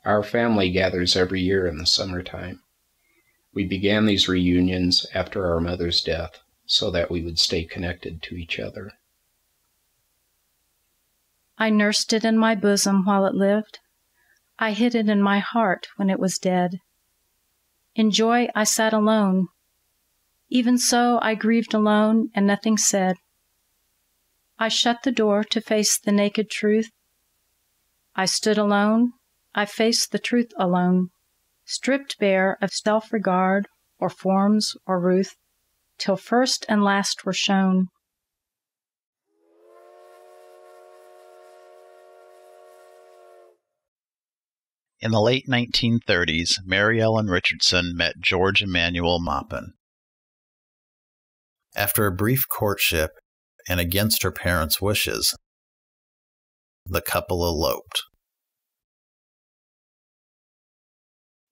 Our family gathers every year in the summertime. We began these reunions after our mother's death so that we would stay connected to each other. I nursed it in my bosom while it lived. I hid it in my heart when it was dead. In joy I sat alone. Even so I grieved alone and nothing said. I shut the door to face the naked truth. I stood alone. I faced the truth alone, stripped bare of self-regard or forms or ruth, till first and last were shown. In the late 1930s, Mary Ellen Richardson met George Emanuel Maupin. After a brief courtship and against her parents' wishes, the couple eloped.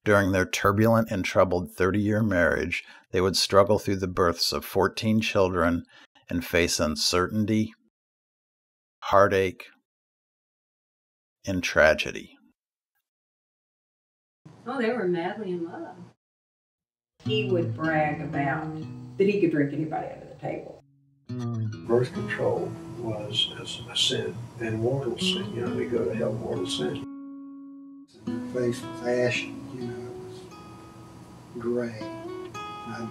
During their turbulent and troubled 30-year marriage, they would struggle through the births of 14 children and face uncertainty, heartache, and tragedy. Oh, they were madly in love. He would brag about that he could drink anybody under the table. Birth control was a sin, and mortal sin. You know, we go to hell, mortal sin. Her face was ashen, you know, it was gray. I've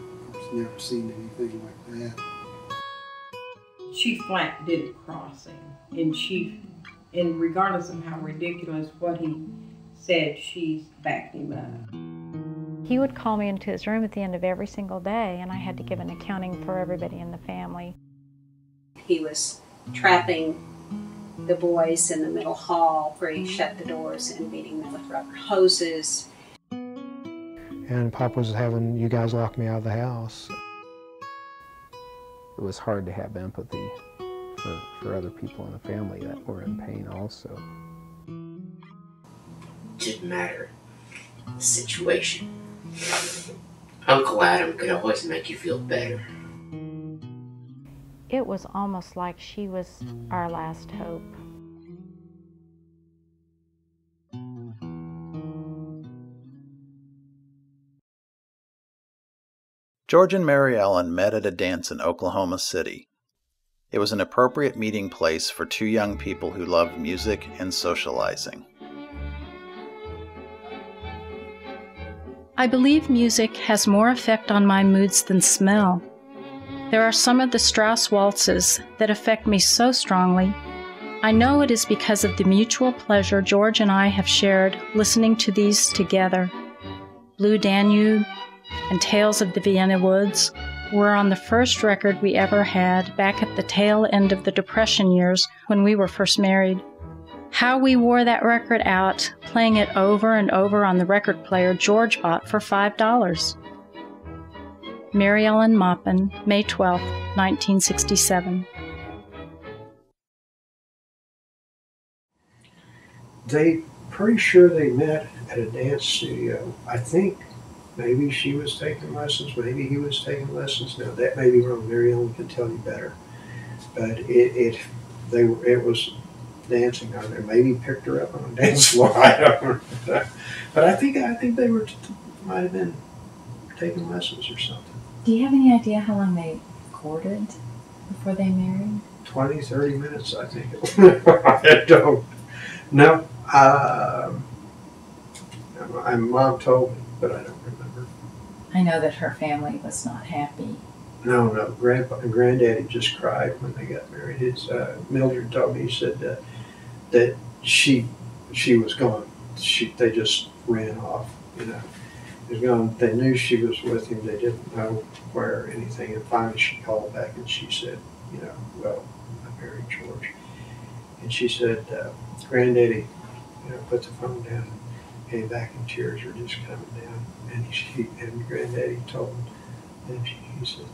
never seen anything like that. She flat did a crossing, and regardless of how ridiculous what he said, she backed him up. He would call me into his room at the end of every single day, and I had to give an accounting for everybody in the family. He was trapping the boys in the middle hall where he shut the doors and beating them with rubber hoses. And Pop was having, you guys lock me out of the house. It was hard to have empathy for other people in the family that were in pain also. Didn't matter the situation. Uncle Adam could always make you feel better. It was almost like she was our last hope. George and Mary Ellen met at a dance in Oklahoma City. It was an appropriate meeting place for two young people who loved music and socializing. I believe music has more effect on my moods than smell. There are some of the Strauss waltzes that affect me so strongly. I know it is because of the mutual pleasure George and I have shared listening to these together. Blue Danube and Tales of the Vienna Woods were on the first record we ever had back at the tail end of the Depression years when we were first married. How we wore that record out, playing it over and over on the record player George bought for $5. Mary Ellen Maupin, May 12, 1967. They pretty sure they met at a dance studio. I think maybe she was taking lessons, maybe he was taking lessons. Now that may be wrong. Mary Ellen can tell you better. But it was dancing on there. Maybe picked her up on a dance floor. I don't know. But I think they might have been taking lessons or something. Do you have any idea how long they courted before they married? 20, 30 minutes, I think. I don't know. My mom told me, but I don't remember. I know that her family was not happy. No. Grandpa and Granddaddy just cried when they got married. Mildred told me, he said that she was gone. They just ran off, you know. He was gone. They knew she was with him. They didn't know where or anything. And finally she called back and she said, you know, well, I married George. And she said, Granddaddy, you know, put the phone down and came back and tears were just coming down. And Granddaddy told him, and he said,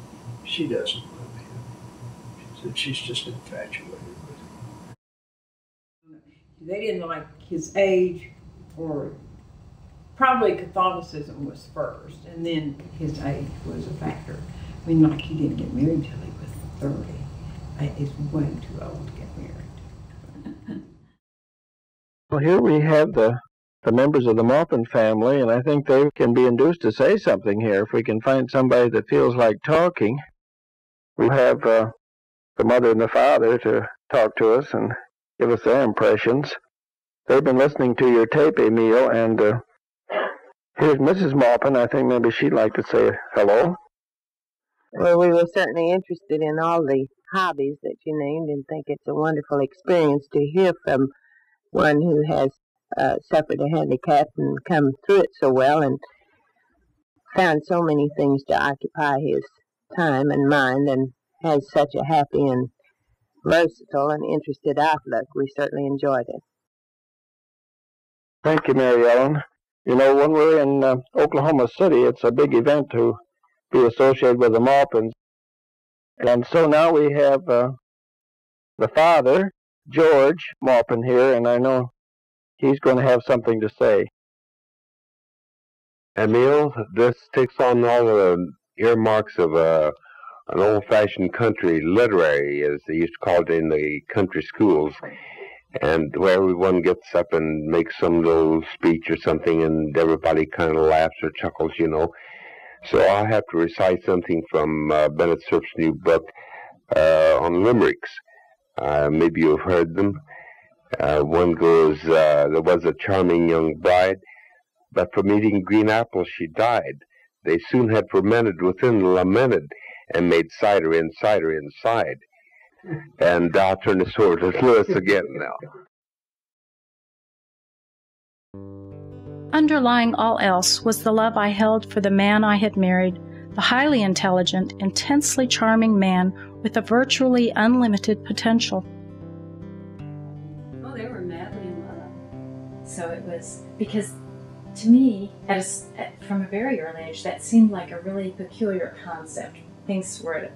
she doesn't love him. She said, she's just infatuated with him. They didn't like his age, or probably Catholicism was first, and then his age was a factor. I mean, like, he didn't get married until he was 30. It's way too old to get married. Well, here we have the the members of the Maupin family, and I think they can be induced to say something here if we can find somebody that feels like talking. We have the mother and the father to talk to us and give us their impressions. They've been listening to your tape, Emil, and here's Mrs. Maupin. I think maybe she'd like to say hello. Well, we were certainly interested in all the hobbies that you named and think it's a wonderful experience to hear from one who has suffered a handicap and come through it so well and found so many things to occupy his time and mind and has such a happy and versatile and interested outlook. We certainly enjoyed it. Thank you, Mary Ellen. You know, when we're in Oklahoma City, it's a big event to be associated with the Maupins. And so now we have the father, George Maupin, here, and I know he's going to have something to say. Emil, this takes on all the earmarks of an old-fashioned country literary, as they used to call it in the country schools, and where everyone gets up and makes some little speech or something, and everybody kind of laughs or chuckles, you know. So I'll have to recite something from Bennett Cerf's new book on limericks. Maybe you've heard them. One goes, there was a charming young bride, but from eating green apples she died. They soon had fermented within, lamented, and made cider inside. And I'll turn this over to Lewis again now. Underlying all else was the love I held for the man I had married, the highly intelligent, intensely charming man with a virtually unlimited potential. Oh, they were madly in love. So it was, because to me, from a very early age, that seemed like a really peculiar concept. Things were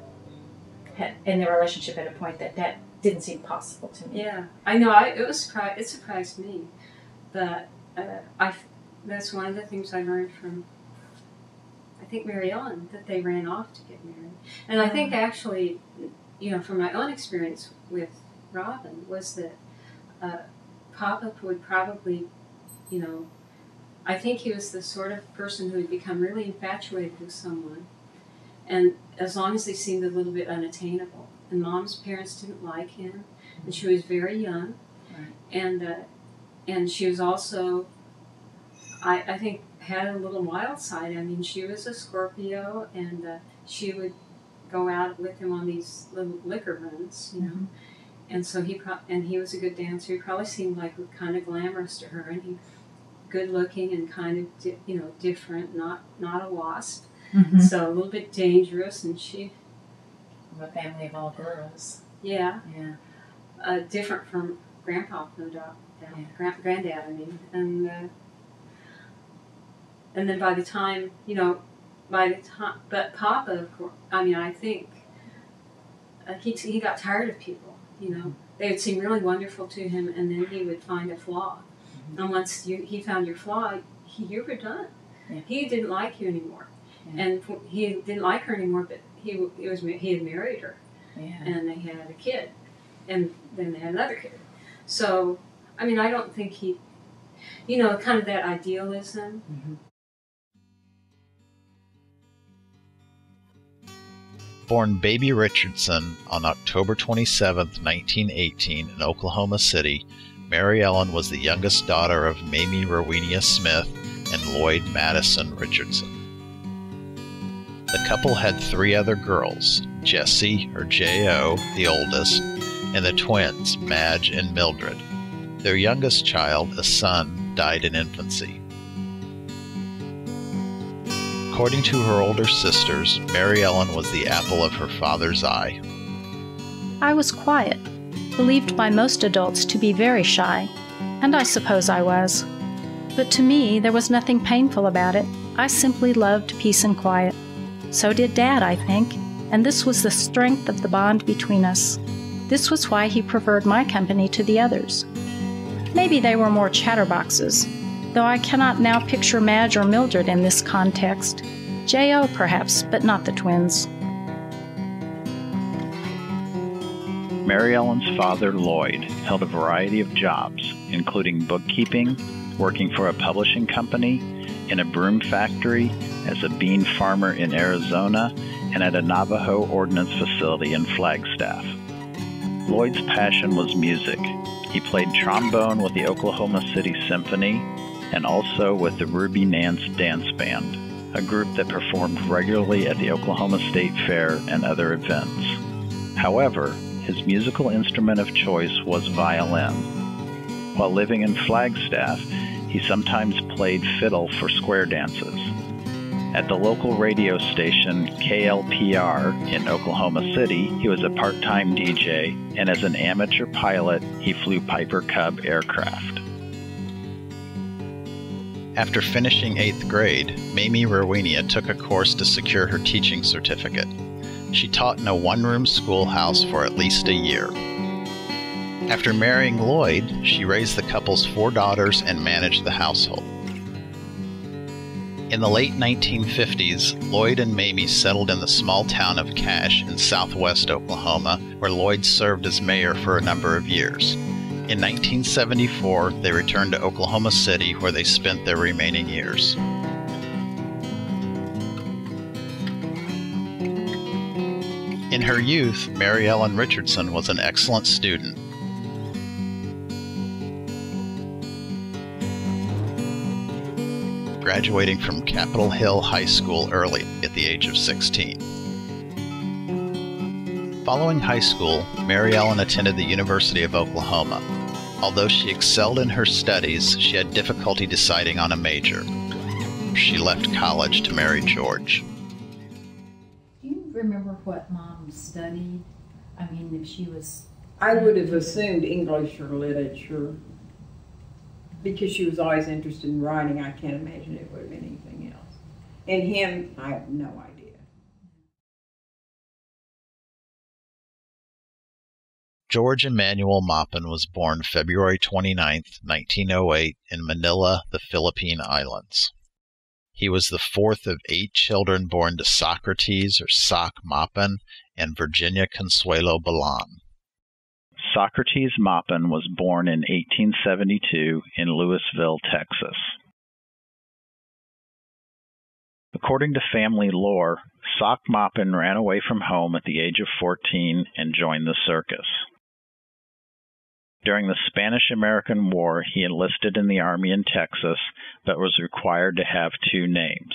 in their relationship at a point that didn't seem possible to me. Yeah, I know. It surprised me, but that's one of the things I learned from, I think, Mary Ellen, that they ran off to get married. And I think actually, you know, from my own experience with Robin, was that Papa would probably, you know, I think he was the sort of person who would become really infatuated with someone, and as long as they seemed a little bit unattainable. And Mom's parents didn't like him, and she was very young, right. And she was also, I think, had a little wild side. I mean, she was a Scorpio, and she would go out with him on these little liquor runs, you know. Mm-hmm. And so he was a good dancer. He probably seemed like kind of glamorous to her, and he good looking and kind of different, not a wasp. Mm-hmm. So a little bit dangerous, and she... From a family of all girls. Yeah. Yeah. Different from Grandpa, no doubt. Yeah. Granddad, I mean. And then by the time, but Papa, of course, I mean, I think he got tired of people, you know. Mm-hmm. They would seem really wonderful to him, and then he would find a flaw. Mm-hmm. And once he found your flaw, you were done. Yeah. He didn't like you anymore. Yeah. And he didn't like her anymore, but he had married her, yeah. And they had a kid, and then they had another kid. So, I mean, I don't think he, kind of that idealism. Mm-hmm. Born Baby Richardson on October 27, 1918 in Oklahoma City, Mary Ellen was the youngest daughter of Mamie Rowena Smith and Lloyd Madison Richardson. The couple had 3 other girls, Jessie, or J.O., the oldest, and the twins, Madge and Mildred. Their youngest child, a son, died in infancy. According to her older sisters, Mary Ellen was the apple of her father's eye. I was quiet, believed by most adults to be very shy, and I suppose I was. But to me, there was nothing painful about it. I simply loved peace and quiet. So did Dad, I think, and this was the strength of the bond between us. This was why he preferred my company to the others. Maybe they were more chatterboxes, though I cannot now picture Madge or Mildred in this context. J.O. perhaps, but not the twins. Mary Ellen's father, Lloyd, held a variety of jobs, including bookkeeping, working for a publishing company, in a broom factory, as a bean farmer in Arizona, and at a Navajo ordnance facility in Flagstaff. Lloyd's passion was music. He played trombone with the Oklahoma City Symphony and also with the Ruby Nance Dance Band, a group that performed regularly at the Oklahoma State Fair and other events. However, his musical instrument of choice was violin. While living in Flagstaff, he sometimes played fiddle for square dances. At the local radio station KLPR in Oklahoma City, he was a part-time DJ, and as an amateur pilot, he flew Piper Cub aircraft. After finishing 8th grade, Mamie Rowenia took a course to secure her teaching certificate. She taught in a one-room schoolhouse for at least a year. After marrying Lloyd, she raised the couple's 4 daughters and managed the household. In the late 1950s, Lloyd and Mamie settled in the small town of Cache in southwest Oklahoma, where Lloyd served as mayor for a number of years. In 1974, they returned to Oklahoma City, where they spent their remaining years. In her youth, Mary Ellen Richardson was an excellent student. Graduating from Capitol Hill High School early at the age of 16. Following high school, Mary Ellen attended the University of Oklahoma. Although she excelled in her studies, she had difficulty deciding on a major. She left college to marry George. Do you remember what Mom studied? I mean, if she was... I would have assumed English or literature. Because she was always interested in writing, I can't imagine it would have been anything else. And him, I have no idea. George Emmanuel Maupin was born February 29, 1908, in Manila, the Philippine Islands. He was the 4th of 8 children born to Socrates or Soc Maupin and Virginia Consuelo Balan. Socrates Maupin was born in 1872 in Louisville, Texas. According to family lore, Soc Maupin ran away from home at the age of 14 and joined the circus. During the Spanish-American War, he enlisted in the Army in Texas, but was required to have 2 names.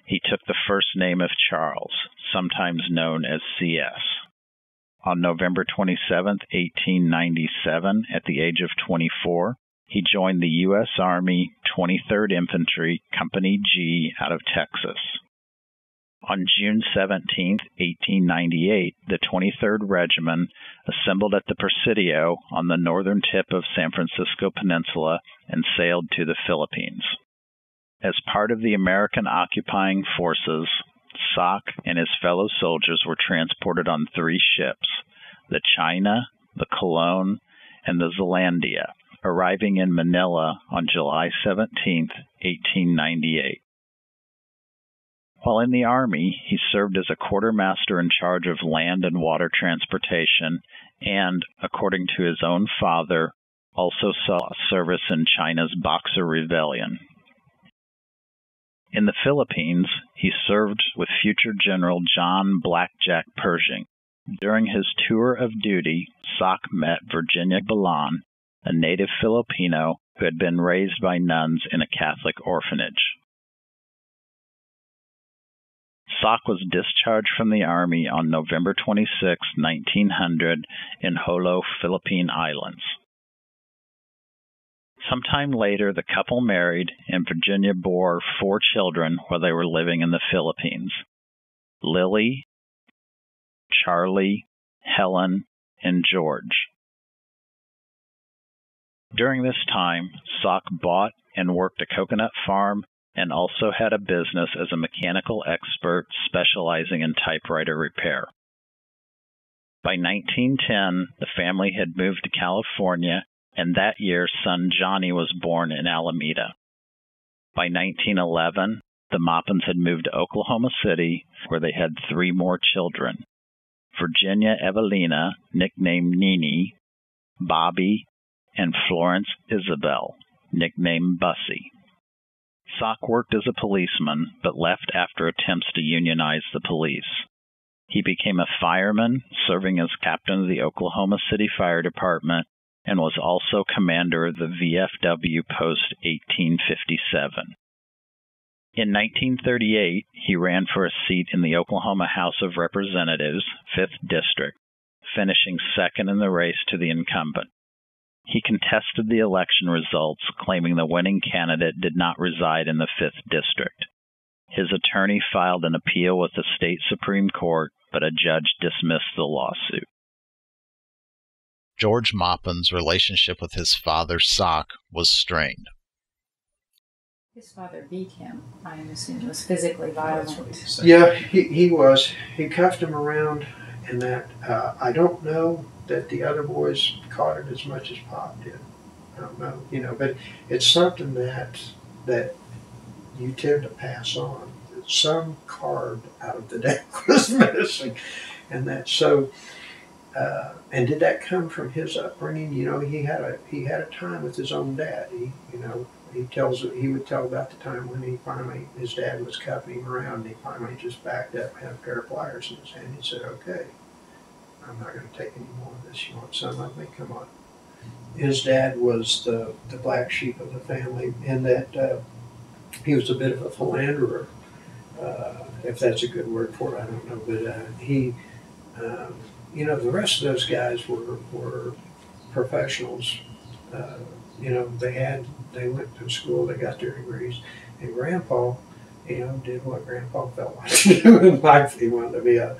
He took the first name of Charles, sometimes known as C.S. On November 27, 1897, at the age of 24, he joined the U.S. Army 23rd Infantry, Company G, out of Texas. On June 17, 1898, the 23rd Regiment assembled at the Presidio on the northern tip of San Francisco Peninsula and sailed to the Philippines. As part of the American occupying forces, Soc and his fellow soldiers were transported on 3 ships, the China, the Colon, and the Zealandia, arriving in Manila on July 17, 1898. While in the Army, he served as a quartermaster in charge of land and water transportation and, according to his own father, also saw service in China's Boxer Rebellion. In the Philippines, he served with future General John Blackjack Pershing. During his tour of duty, Soc met Virginia Balan, a native Filipino who had been raised by nuns in a Catholic orphanage. Soc was discharged from the Army on November 26, 1900, in Jolo, Philippine Islands. Sometime later, the couple married, and Virginia bore 4 children while they were living in the Philippines: Lily, Charlie, Helen, and George. During this time, Soc bought and worked a coconut farm and also had a business as a mechanical expert specializing in typewriter repair. By 1910, the family had moved to California, and that year son Johnny was born in Alameda. By 1911, the Maupins had moved to Oklahoma City, where they had 3 more children: Virginia Evelina, nicknamed Nene, Bobby, and Florence Isabel, nicknamed Bussy. Sock worked as a policeman, but left after attempts to unionize the police. He became a fireman, serving as captain of the Oklahoma City Fire Department, and was also commander of the VFW Post 1857. In 1938, he ran for a seat in the Oklahoma House of Representatives, 5th District, finishing second in the race to the incumbent. He contested the election results, claiming the winning candidate did not reside in the 5th District. His attorney filed an appeal with the state Supreme Court, but a judge dismissed the lawsuit. George Maupin's relationship with his father, Sock, was strained. His father beat him, I assume, was physically violent. Yeah, he was. He cuffed him around, and that, I don't know that the other boys caught it as much as Pop did. I don't know, but it's something that you tend to pass on. Some card out of the deck was missing, and that so. And did that come from his upbringing? He had a time with his own dad. He would tell about the time when his dad was cuffing him around, and he finally just backed up and had a pair of pliers in his hand. He said, "Okay, I'm not going to take any more of this. You want some of me? Come on." His dad was the black sheep of the family, in that he was a bit of a philanderer, if that's a good word for it. I don't know, but he, the rest of those guys were professionals. They went to school, they got their degrees, and Grandpa, did what Grandpa felt like to do in life. He wanted to be a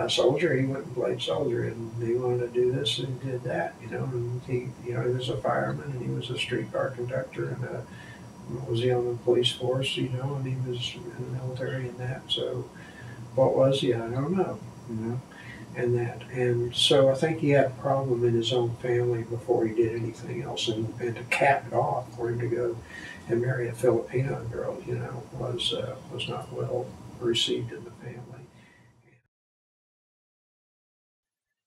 soldier. He went and played soldier, and he wanted to do this and did that. And he was a fireman, and he was a streetcar conductor, and was he on the police force, and he was in the military and that. So what was he? I don't know, and that. And so I think he had a problem in his own family before he did anything else. And to cap it off, for him to go and marry a Filipino girl, was not well received in the family.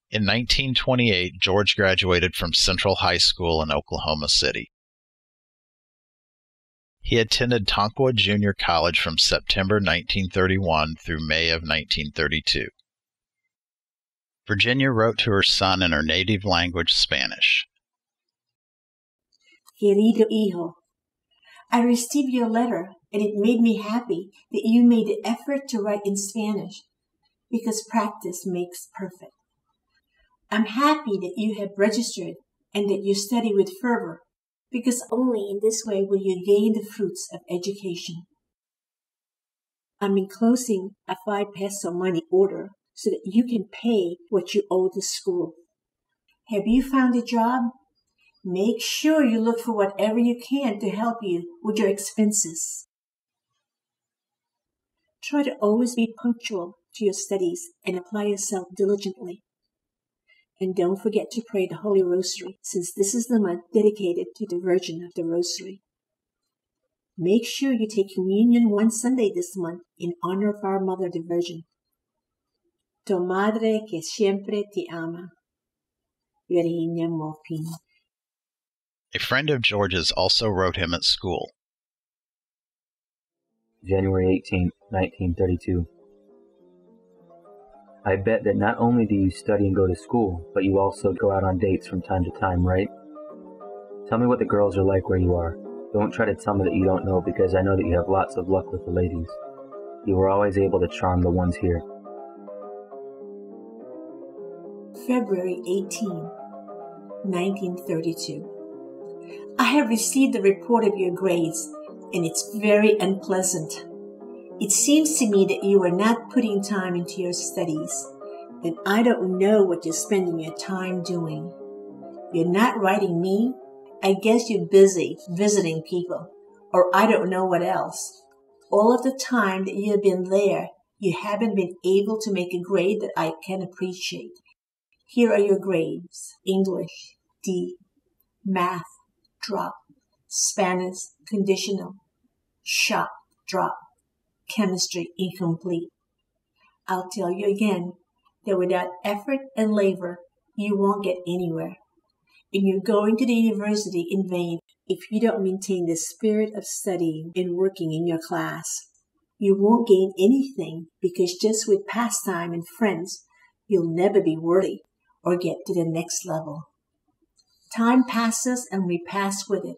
In 1928, George graduated from Central High School in Oklahoma City. He attended Tonkawa Junior College from September 1931 through May of 1932. Virginia wrote to her son in her native language, Spanish. Querido hijo, I received your letter, and it made me happy that you made the effort to write in Spanish, because practice makes perfect. I'm happy that you have registered and that you study with fervor, because only in this way will you gain the fruits of education. I'm enclosing a 5 peso money order so that you can pay what you owe the school. Have you found a job? Make sure you look for whatever you can to help you with your expenses. Try to always be punctual to your studies and apply yourself diligently. And don't forget to pray the Holy Rosary, since this is the month dedicated to the Virgin of the Rosary. Make sure you take communion one Sunday this month in honor of our Mother, the Virgin. Tu madre que siempre te ama, Virginia Maupin. A friend of George's also wrote him at school. January 18, 1932. I bet that not only do you study and go to school, but you also go out on dates from time to time, right? Tell me what the girls are like where you are. Don't try to tell me that you don't know, because I know that you have lots of luck with the ladies. You were always able to charm the ones here. February 18, 1932. I have received the report of your grades, and it's very unpleasant. It seems to me that you are not putting time into your studies, and I don't know what you're spending your time doing. You're not writing me. I guess you're busy visiting people, or I don't know what else. All of the time that you have been there, you haven't been able to make a grade that I can appreciate. Here are your grades. English, D. Math, drop. Spanish, conditional. Shop, drop. Chemistry, incomplete. I'll tell you again that without effort and labor, you won't get anywhere. And you're going to the university in vain if you don't maintain the spirit of studying and working in your class. You won't gain anything because just with pastime and friends, you'll never be worthy or get to the next level. Time passes and we pass with it.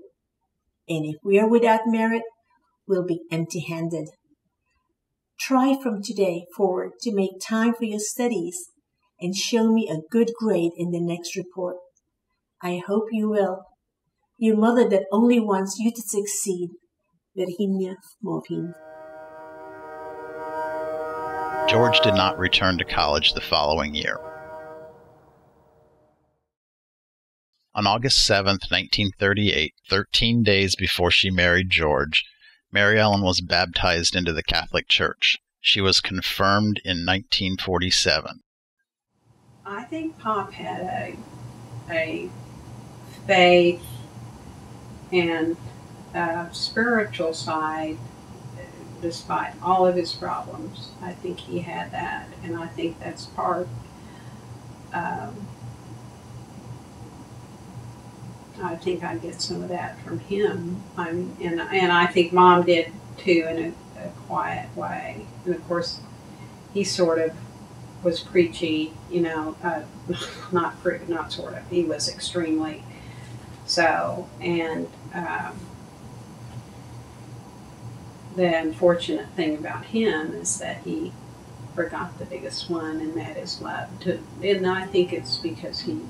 And if we are without merit, we'll be empty-handed. Try from today forward to make time for your studies and show me a good grade in the next report. I hope you will. Your mother that only wants you to succeed, Virginia Maupin. George did not return to college the following year. On August 7, 1938, 13 days before she married George, Mary Ellen was baptized into the Catholic Church. She was confirmed in 1947. I think Pop had a faith and a spiritual side despite all of his problems. I think he had that, and I think that's part I think I get some of that from him. And I think Mom did too, in a quiet way. And of course, he sort of was preachy, you know, not sort of. He was extremely so. And the unfortunate thing about him is that he forgot the biggest one, and that is love. And I think it's because he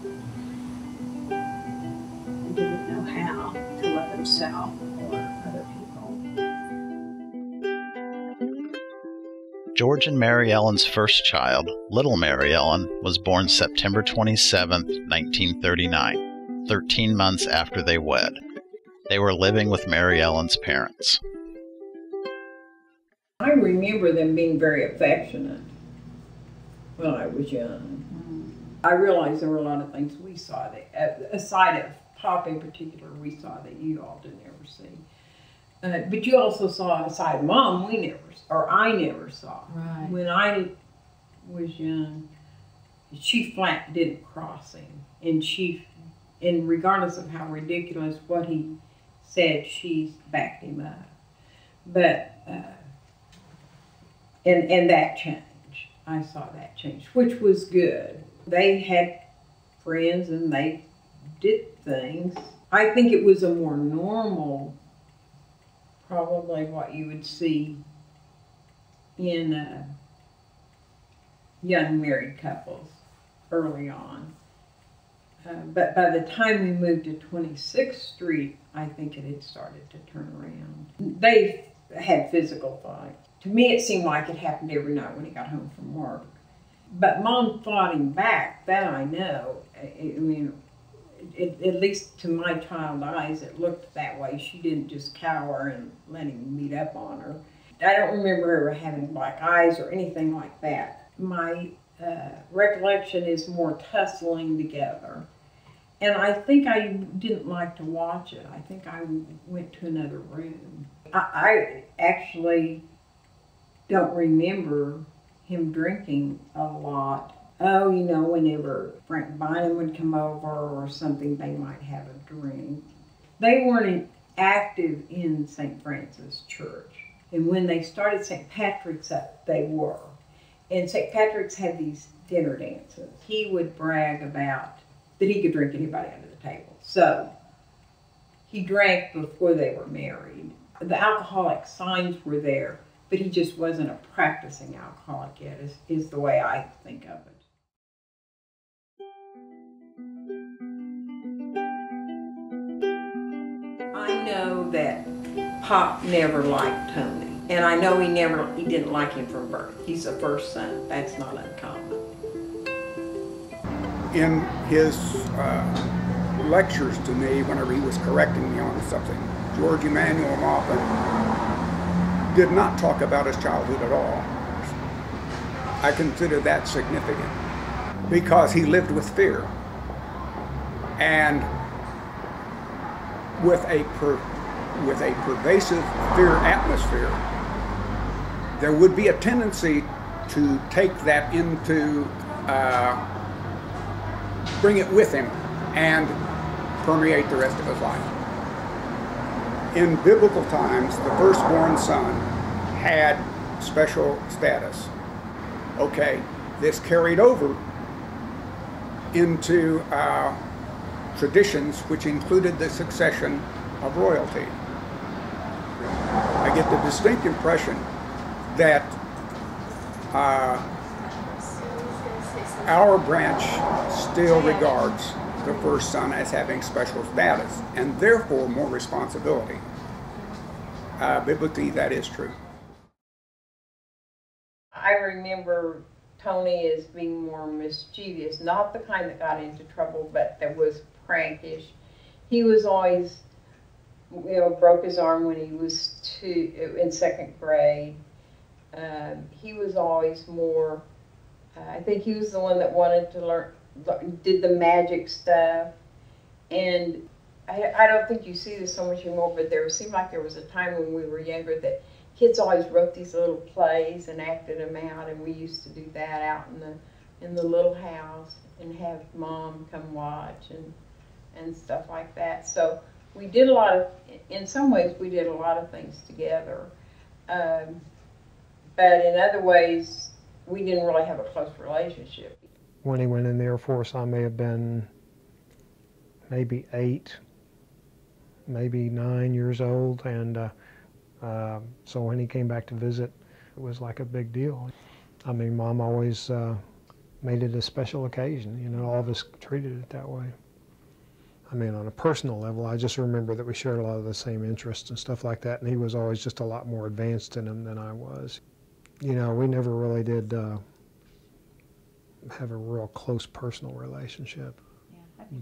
didn't know how to love himself or other people. George and Mary Ellen's first child, little Mary Ellen, was born September 27, 1939, 13 months after they wed. They were living with Mary Ellen's parents. I remember them being very affectionate when I was young. I realized there were a lot of things we saw that, aside of Pop in particular, we saw that you all didn't ever see. But you also saw a side of Mom I never saw. Right. When I was young, she flat didn't cross him. And regardless of how ridiculous what he said, she backed him up. But, and that changed. I saw that change, which was good. They had friends and they did things. I think it was a more normal, probably what you would see in young married couples early on. But by the time we moved to 26th Street, I think it had started to turn around. They had physical fights. To me, it seemed like it happened every night when he got home from work. But Mom fought him back, that I know. I mean, at least to my child eyes, it looked that way. She didn't just cower and let him beat up on her. I don't remember ever having black eyes or anything like that. My recollection is more tussling together. And I think I didn't like to watch it. I think I went to another room. I actually don't remember him drinking a lot. Oh, you know, whenever Frank Bynum would come over or something, they might have a drink. They weren't active in St. Francis Church. And when they started St. Patrick's up, they were. And St. Patrick's had these dinner dances. He would brag about that he could drink anybody under the table. So he drank before they were married. The alcoholic signs were there, but he just wasn't a practicing alcoholic yet, is the way I think of it. I know that Pop never liked Tony, and I know he didn't like him from birth. He's the first son. That's not uncommon. In his lectures to me, whenever he was correcting me on something, George Emanuel Maupin did not talk about his childhood at all. I consider that significant because he lived with fear, and with a pervasive fear atmosphere, there would be a tendency to take that into, bring it with him and permeate the rest of his life. in biblical times, the firstborn son had special status. Okay, this carried over into traditions which included the succession of royalty. I get the distinct impression that our branch still regards the first son as having special status and therefore more responsibility. Biblically, that is true. I remember Tony as being more mischievous, not the kind that got into trouble, but that was prankish. He was always, broke his arm when he was in second grade. He was always more, I think he was the one that wanted to learn, did the magic stuff. And I don't think you see this so much anymore, but there seemed like there was a time when we were younger that kids always wrote these little plays and acted them out, and we used to do that out in the little house and have Mom come watch and stuff like that. So we did a lot of, in some ways we did a lot of things together. But in other ways, we didn't really have a close relationship. When he went in the Air Force, I may have been maybe 8, maybe 9 years old, and so when he came back to visit, it was like a big deal. I mean, Mom always made it a special occasion. All of us treated it that way. I mean, on a personal level, I just remember that we shared a lot of the same interests and stuff like that, and he was always just a lot more advanced in them than I was. We never really did have a real close personal relationship,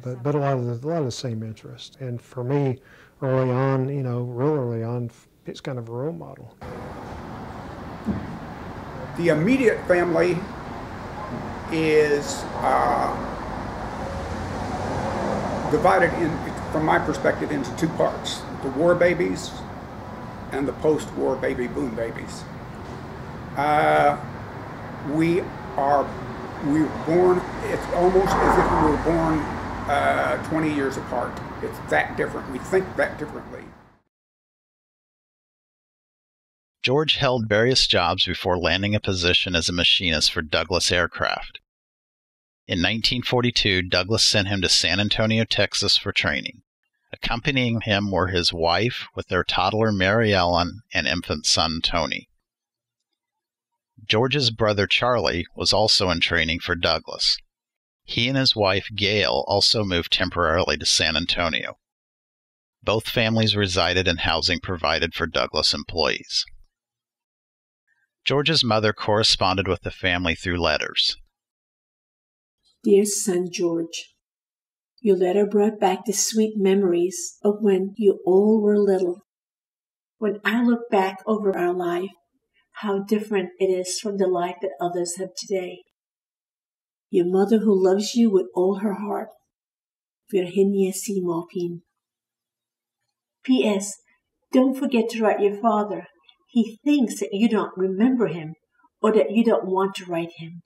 but a lot of the same interests. And for me, early on, real early on, it's kind of a role model. The immediate family is divided, from my perspective, into two parts: the war babies and the post-war baby boom babies. We were born, it's almost as if we were born 20 years apart. It's that different. We think that differently. George held various jobs before landing a position as a machinist for Douglas Aircraft. In 1942, Douglas sent him to San Antonio, Texas for training. Accompanying him were his wife with their toddler Mary Ellen and infant son Tony. George's brother Charlie was also in training for Douglas. He and his wife Gail also moved temporarily to San Antonio. Both families resided in housing provided for Douglas employees. George's mother corresponded with the family through letters. Dear son George, your letter brought back the sweet memories of when you all were little. When I look back over our life, how different it is from the life that others have today. Your mother who loves you with all her heart, Virginia C. Maupin. P.S. Don't forget to write your father. He thinks that you don't remember him or that you don't want to write him.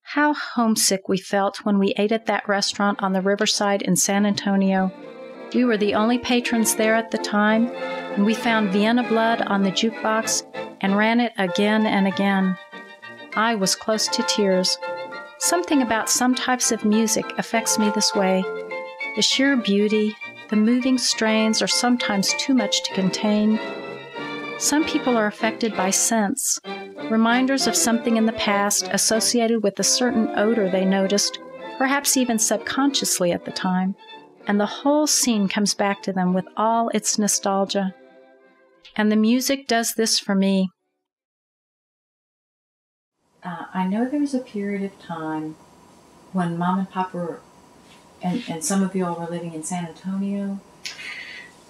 How homesick we felt when we ate at that restaurant on the riverside in San Antonio. We were the only patrons there at the time, and we found Vienna Blood on the jukebox and ran it again and again. I was close to tears. Something about some types of music affects me this way. The sheer beauty, the moving strains are sometimes too much to contain. Some people are affected by scents, reminders of something in the past associated with a certain odor they noticed, perhaps even subconsciously at the time, and the whole scene comes back to them with all its nostalgia. And the music does this for me. I know there was a period of time when Mom and Pop were, and some of you all were living in San Antonio.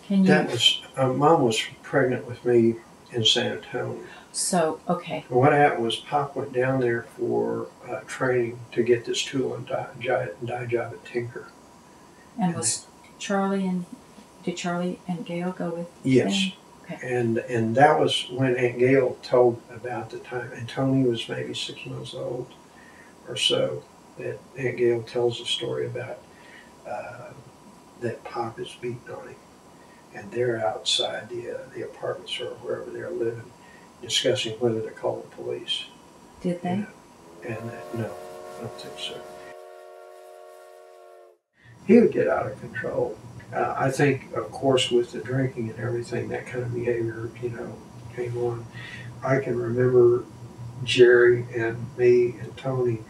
Can you? That was, Mom was pregnant with me in San Antonio. So, okay. And what happened was Pop went down there for training to get this tool and die job at Tinker. And was Charlie and, did Charlie and Gail go with Yes. them? Okay. And that was when Aunt Gail told about the time, and Tony was maybe 6 months old or so, that Aunt Gail tells a story about that Pop is beating on him. and they're outside the apartments or wherever they're living, discussing whether to call the police. Did they? And no, I don't think so. He would get out of control. I think, of course, with the drinking and everything, that kind of behavior, came on. I can remember Jerry and me and Tony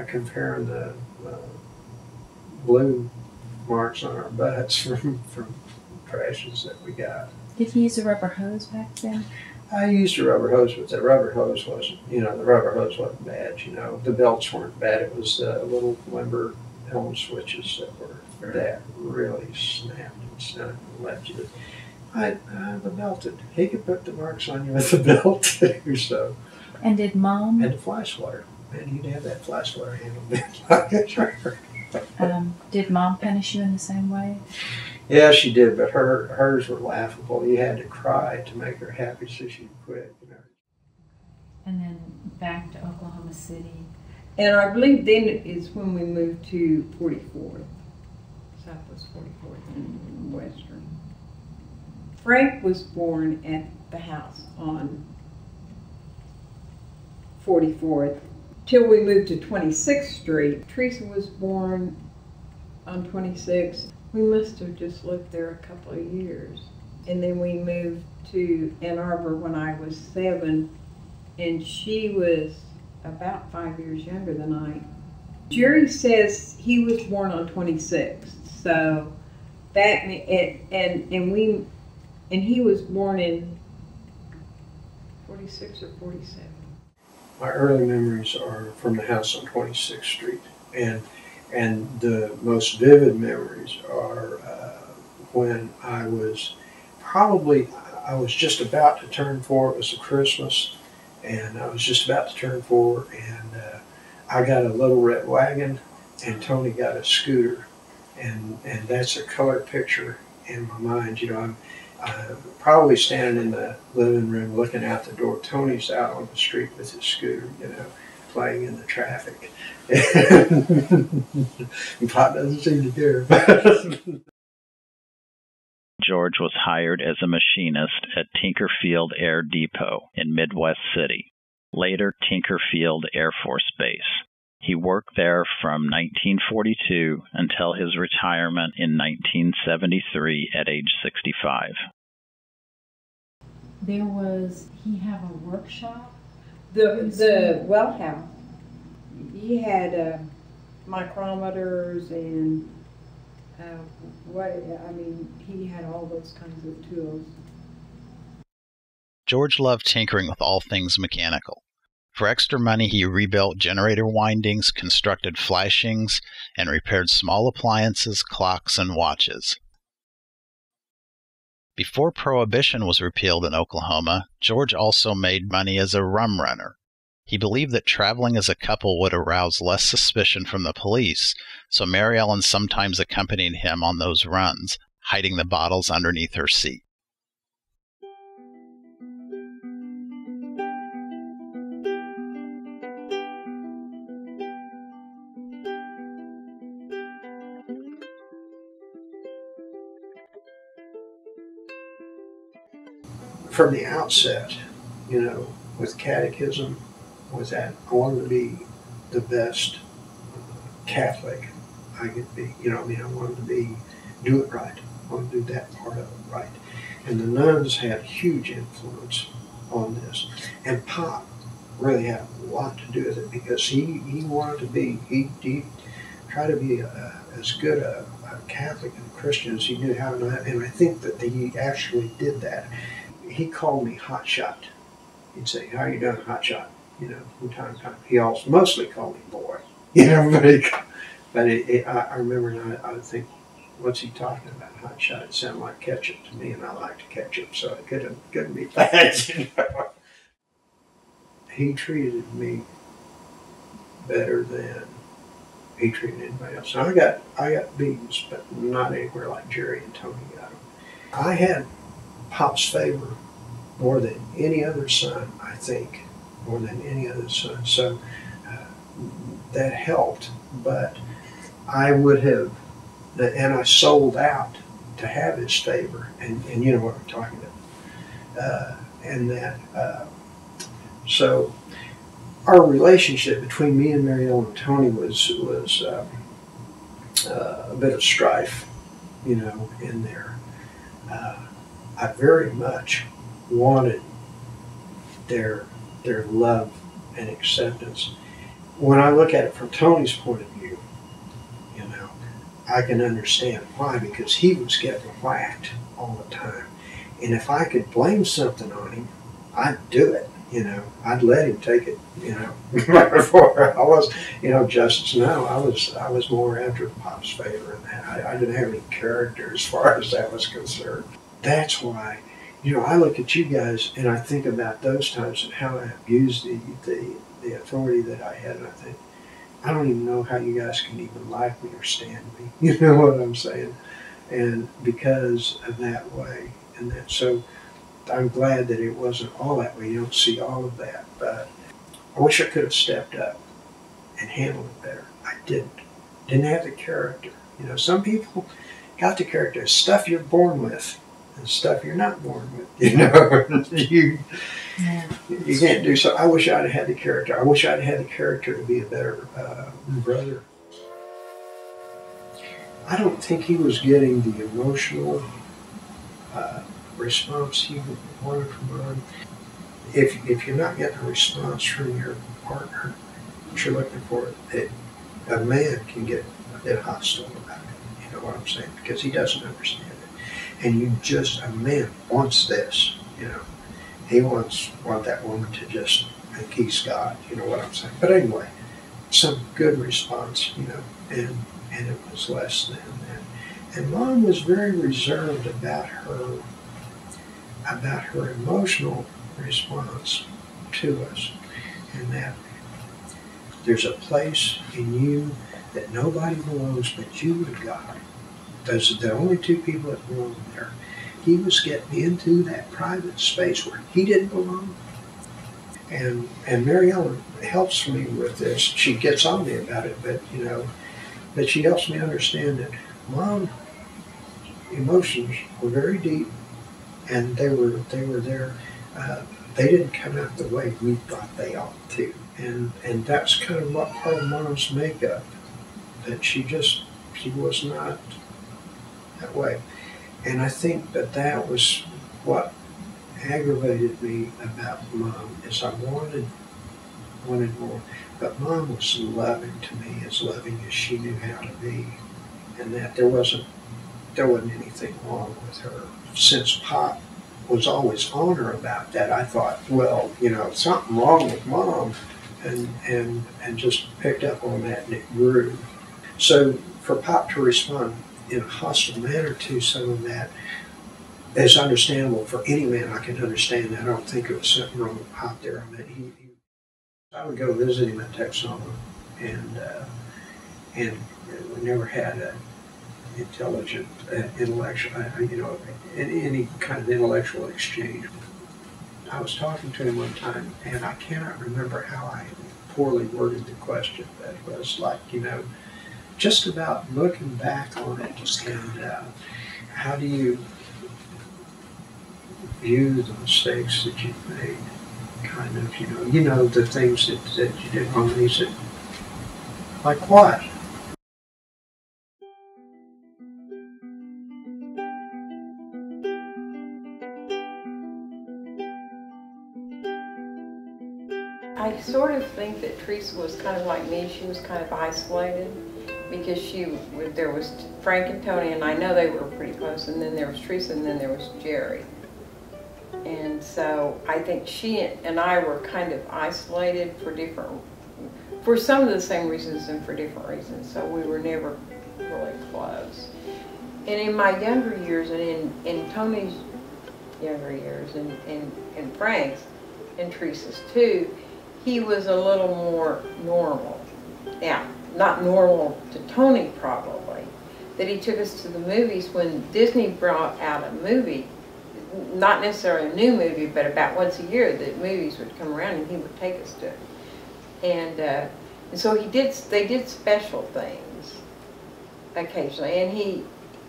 comparing the blue marks on our butts from crashes that we got. Did he use a rubber hose back then? I used a rubber hose, but the rubber hose wasn't, the rubber hose wasn't bad, The belts weren't bad. It was little limber Elm switches that really snapped and left you. The belted. He could put the marks on you with the belt too, so. And did Mom? And the fly swatter. Man, you'd have that fly swatter handled. Did Mom punish you in the same way? Yeah, she did, but hers were laughable. You had to cry to make her happy so she'd quit, And then back to Oklahoma City. And I believe then is when we moved to 44th, Southwest 44th and Western. Frank was born at the house on 44th till we moved to 26th Street. Teresa was born on 26th. We must have just lived there a couple of years. And then we moved to Ann Arbor when I was 7, and she was about 5 years younger than I. Jerry says he was born on 26th, so that and he was born in 46 or 47. My early memories are from the house on 26th Street, and the most vivid memories are when I was just about to turn 4. It was a Christmas, and I was just about to turn 4, and I got a little red wagon, and Tony got a scooter, and that's a color picture in my mind. I'm probably standing in the living room looking out the door. Tony's out on the street with his scooter, playing in the traffic. Pop doesn't seem to care. George was hired as a machinist at Tinkerfield Air Depot in Midwest City, later Tinkerfield Air Force Base. He worked there from 1942 until his retirement in 1973 at age 65. He have a workshop? The well house. He had micrometers and he had all those kinds of tools. George loved tinkering with all things mechanical. For extra money, he rebuilt generator windings, constructed flashings, and repaired small appliances, clocks, and watches. Before Prohibition was repealed in Oklahoma, George also made money as a rum runner. He believed that traveling as a couple would arouse less suspicion from the police, so Mary Ellen sometimes accompanied him on those runs, hiding the bottles underneath her seat. From the outset, with catechism, was that I wanted to be the best Catholic I could be. I wanted to do it right. I wanted to do that part of it right. And the nuns had huge influence on this. And Pop really had a lot to do with it because he wanted to be, he tried to be as good a Catholic and Christian as he knew how. And I think that he actually did that. He called me Hot Shot. He'd say, "How you doing, Hot Shot?" From time to time. He also mostly called me Boy. But I remember, and I would think, what's he talking about, Hot Shot? It sounded like ketchup to me, and I liked ketchup, so it couldn't be bad. He treated me better than he treated anybody else. So I got beatings, but not anywhere like Jerry and Tony got them. I had Pop's favor more than any other son, I think, more than any other son. So that helped, but I would have, and I sold out to have his favor, and you know what I'm talking about, and that. So our relationship between me and Mary Ellen and Tony was a bit of strife, you know, in there. I very much wanted their love and acceptance. When I look at it from Tony's point of view, you know, I can understand why, because he was getting whacked all the time. And if I could blame something on him, I'd do it, you know. I'd let him take it, you know. Before I was, you know, Justice. No, I was more after Pop's favor in that. I didn't have any character as far as that was concerned. That's why, you know, I look at you guys and I think about those times and how I abused the authority that I had, and I think, I don't even know how you guys can even like me or stand me. You know what I'm saying? And because of that way, and that, so I'm glad that it wasn't all that way. You don't see all of that, but I wish I could have stepped up and handled it better. I didn't. Didn't have the character. You know, some people got the character. Stuff you're born with and stuff you're not born with. You know, you can't do so. I wish I'd had the character. I wish I'd had the character to be a better brother. I don't think he was getting the emotional response he wanted from Mom. If you're not getting a response from your partner, what you're looking for, a man can get a bit hostile about it. You know what I'm saying? Because he doesn't understand it. And a man wants this, you know. He wants that woman to just think he's God, you know what I'm saying? But anyway, some good response, you know, and it was less than that. And Mom was very reserved about her emotional response to us, and that there's a place in you that nobody belongs but you and God. Those are the only two people that belong there. He was getting into that private space where he didn't belong. And Mary Ellen helps me with this. She gets on me about it, but you know, but she helps me understand that Mom's emotions were very deep, and they were there. They didn't come out the way we thought they ought to, and that's kind of what part of Mom's makeup. That she was not that way, and I think that was what aggravated me about Mom, is I wanted more, but Mom was loving to me, as loving as she knew how to be, and that there wasn't anything wrong with her. Since Pop was always on her about that, I thought, well, you know, something wrong with Mom, and just picked up on that, and it grew. So for Pop to respond in a hostile manner to some of that is understandable for any man. I can understand that. I don't think there was something wrong with Pop there. I mean, I would go visit him at Texoma, and we never had an intelligent, intellectual, you know, any kind of intellectual exchange. I was talking to him one time, and I cannot remember how I poorly worded the question, but it was like, you know, just about looking back on it, and how do you view the mistakes that you've made? Kind of, you know the things that you did wrong. And he said, like what? I sort of think that Teresa was kind of like me. She was kind of isolated because there was Frank and Tony, and I know they were pretty close, and then there was Teresa, and then there was Jerry. And so I think she and I were kind of isolated for some of the same reasons and for different reasons. So we were never really close. And in my younger years, and in Tony's younger years, and Frank's, and Teresa's too, he was a little more normal. Now, not normal to Tony probably, that he took us to the movies when Disney brought out a movie, not necessarily a new movie, but about once a year the movies would come around and he would take us to it. And so they did special things occasionally, and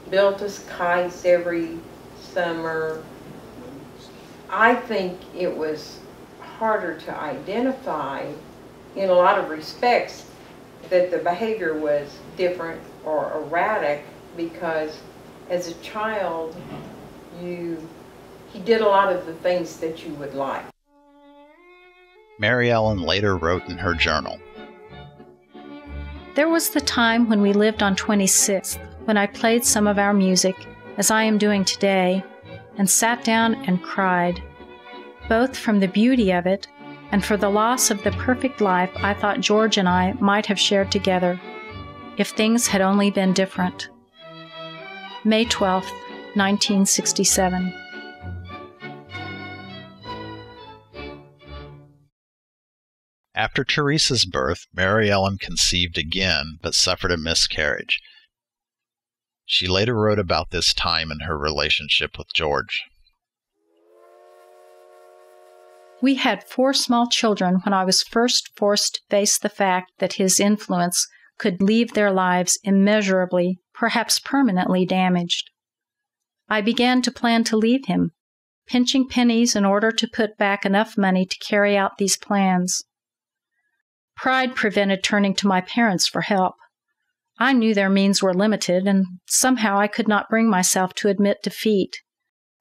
built us kites every summer. I think it was harder to identify in a lot of respects that the behavior was different or erratic, because as a child he did a lot of the things that you would like. Mary Ellen later wrote in her journal, There was the time when we lived on 26th, when I played some of our music, as I am doing today, and sat down and cried, both from the beauty of it and for the loss of the perfect life I thought George and I might have shared together, if things had only been different. May 12th, 1967. After Teresa's birth, Mary Ellen conceived again, but suffered a miscarriage. She later wrote about this time in her relationship with George. We had 4 small children when I was first forced to face the fact that his influence could leave their lives immeasurably, perhaps permanently damaged. I began to plan to leave him, pinching pennies in order to put back enough money to carry out these plans. Pride prevented turning to my parents for help. I knew their means were limited, and somehow I could not bring myself to admit defeat,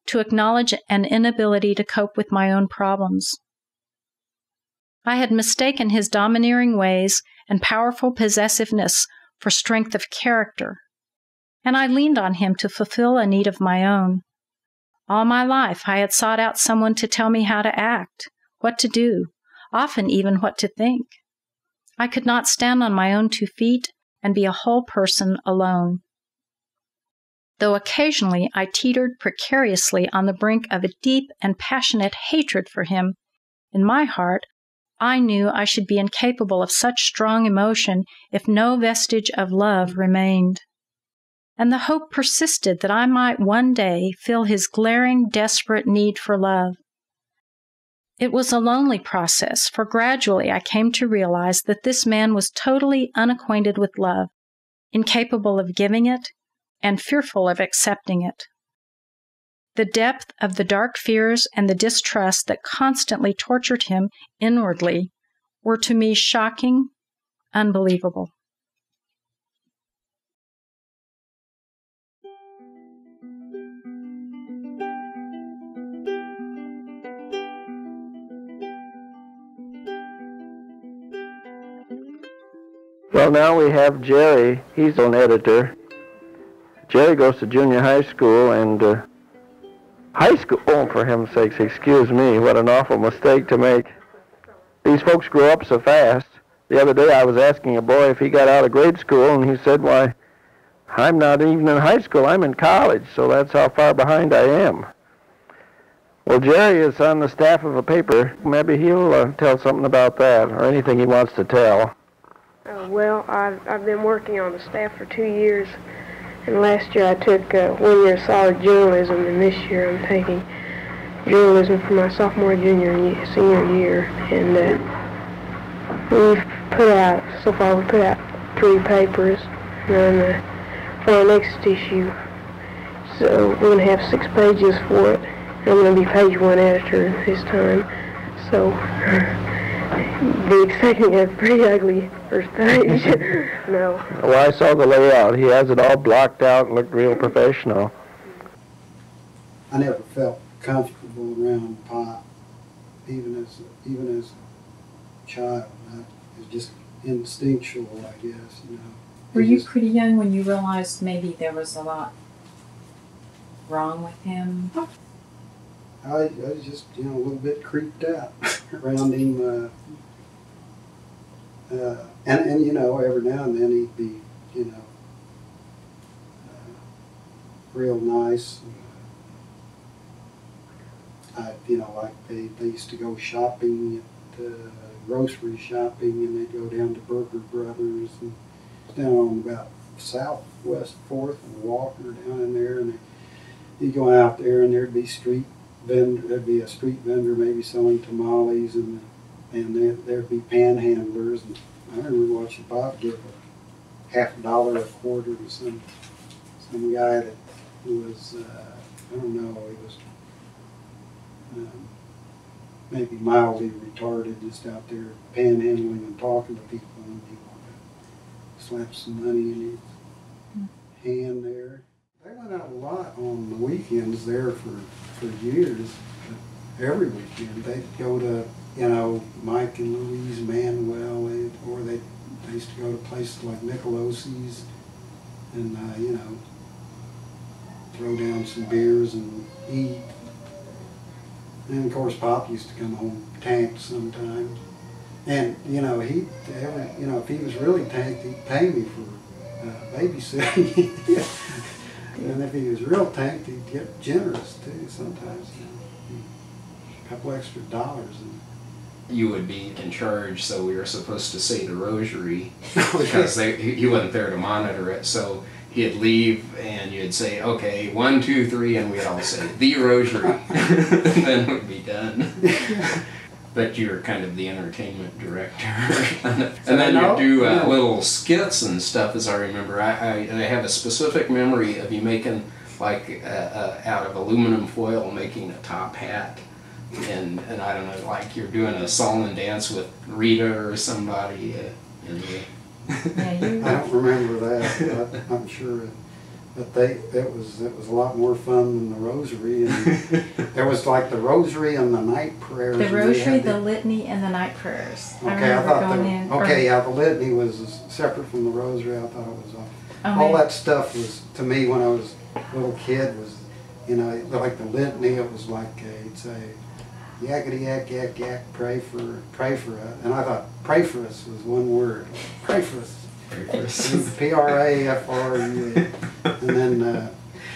to acknowledge an inability to cope with my own problems. I had mistaken his domineering ways and powerful possessiveness for strength of character, and I leaned on him to fulfill a need of my own. All my life I had sought out someone to tell me how to act, what to do, often even what to think. I could not stand on my own 2 feet and be a whole person alone. Though occasionally I teetered precariously on the brink of a deep and passionate hatred for him, in my heart I knew I should be incapable of such strong emotion if no vestige of love remained. And the hope persisted that I might one day fill his glaring, desperate need for love. It was a lonely process, for gradually I came to realize that this man was totally unacquainted with love, incapable of giving it, and fearful of accepting it. The depth of the dark fears and the distrust that constantly tortured him inwardly were to me shocking, unbelievable. Well, now we have Jerry. He's an editor. Jerry goes to junior high school, and high school, oh, for heaven's sakes, excuse me, what an awful mistake to make. These folks grow up so fast. The other day I was asking a boy if he got out of grade school, and he said, why, I'm not even in high school, I'm in college, so that's how far behind I am. Well, Jerry is on the staff of a paper. Maybe he'll tell something about that, or anything he wants to tell. Well, I've been working on the staff for 2 years, and last year I took 1 year of solid journalism, and this year I'm taking journalism for my sophomore, junior, and senior year. And we've put out, so far we've put out 3 papers, and for our next issue, so we're going to have 6 pages for it. I'm going to be page 1 editor this time, so be expecting a pretty ugly first page. No. Well, I saw the layout. He has it all blocked out and looked real professional. I never felt comfortable around pot, even as a child. It was just instinctual, I guess. You know. Were you pretty young when you realized maybe there was a lot wrong with him? I was just, a little bit creeped out around him. And every now and then he'd be, real nice. Like they used to go shopping at grocery shopping, and they'd go down to Burger Brothers, and down on about Southwest 4th and Walker down in there, and you'd go out there, and there'd be a street vendor maybe selling tamales, and there'd be panhandlers, and I remember watching Bob give $50 a quarter to some some guy that was, I don't know, he was maybe mildly retarded, just out there panhandling and talking to people, and he wanted to slap some money in his hand there. They went out a lot on the weekends there for years. Every weekend they'd go to, you know, Mike and Louise Manuel, or they used to go to places like Nicolosi's and, you know, throw down some beers and eat. And of course Pop used to come home tanked sometimes. And, you know, if he was really tanked, he'd pay me for babysitting. And if he was real tanked, he'd get generous too sometimes, you know, a couple extra dollars. You would be in charge, so we were supposed to say the rosary because he wasn't there to monitor it. So he'd leave and you'd say, okay, 1, 2, 3, and we'd all say the rosary. And then we'd be done. But you were kind of the entertainment director. And then you'd do little skits and stuff, as I remember. I have a specific memory of you making, like, out of aluminum foil, making a top hat. And I don't know, like you're doing a song and dance with Rita or somebody. I don't remember that, but I'm sure that it was a lot more fun than the rosary. And there was like the rosary and the night prayers. The rosary, the litany, and the night prayers. Okay, I thought the litany was separate from the rosary. I thought it was all that stuff was, to me when I was a little kid, was, you know, like the litany. It was like he'd say, yakety yak yak yak, pray for us. And I thought pray for us was one word. Pray for us. P-R-A-F-R-U. And then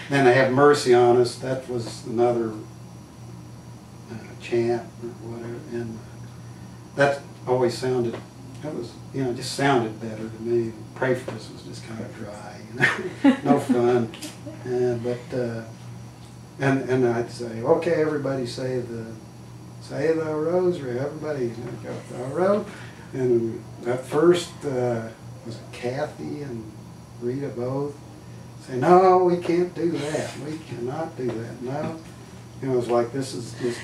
they have mercy on us. That was another chant or whatever. And that always sounded, that was, you know, just sounded better to me. Pray for us was just kind of dry, you know, no fun. And I'd say, okay, everybody say the rosary. Everybody go the road. And at first, was it Kathy and Rita both say, no, we can't do that. We cannot do that. No. You know, it was like, this is just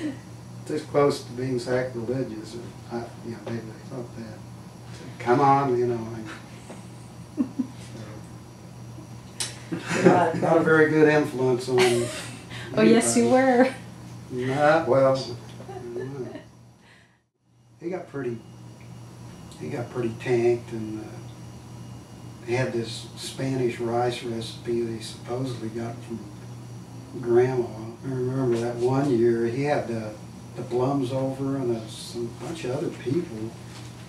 this close to being sacrilegious. Or, you know, maybe they thought that. So, come on, you know. Not a very good influence on anybody. Oh, yes, you were. Not, well, he got pretty tanked, and he had this Spanish rice recipe that he supposedly got from Grandma. I remember that one year he had the Blums over and a bunch of other people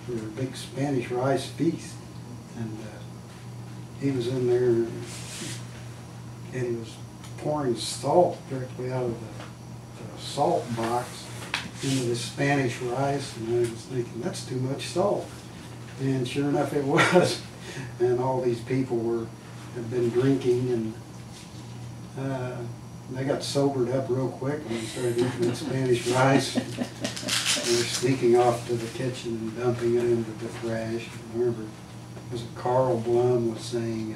for a big Spanish rice feast, and he was in there and he was pouring salt directly out of the salt box into the Spanish rice, and I was thinking, that's too much salt. And sure enough it was. And all these people had been drinking, and they got sobered up real quick when they started eating that Spanish rice. They were sneaking off to the kitchen and dumping it into the trash. I remember it was Carl Blum was saying,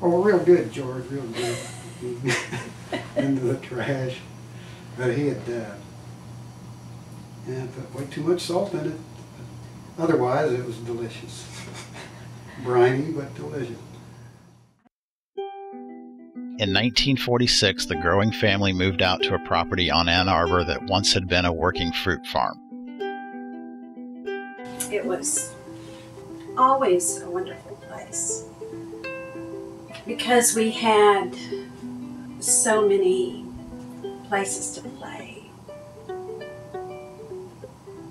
oh, real good, George, real good, into the trash. But he had put way too much salt in it. Otherwise, it was delicious. Briny, but delicious. In 1946, the growing family moved out to a property on Ann Arbor that once had been a working fruit farm. It was always a wonderful place because we had so many places to play.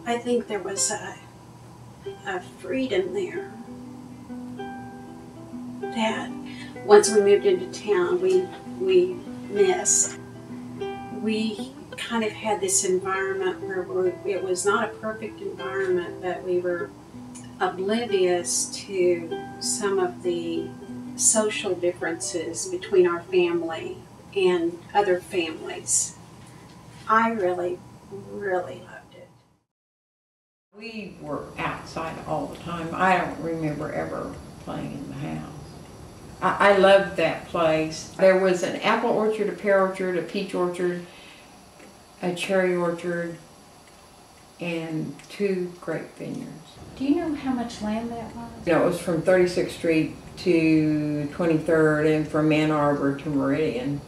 I think there was a freedom there that once we moved into town we missed. We kind of had this environment where it was not a perfect environment, but we were oblivious to some of the social differences between our family and other families. I really, really loved it. We were outside all the time. I don't remember ever playing in the house. I loved that place. There was an apple orchard, a pear orchard, a peach orchard, a cherry orchard, and 2 grape vineyards. Do you know how much land that was? No, it was from 36th Street to 23rd and from Ann Arbor to Meridian.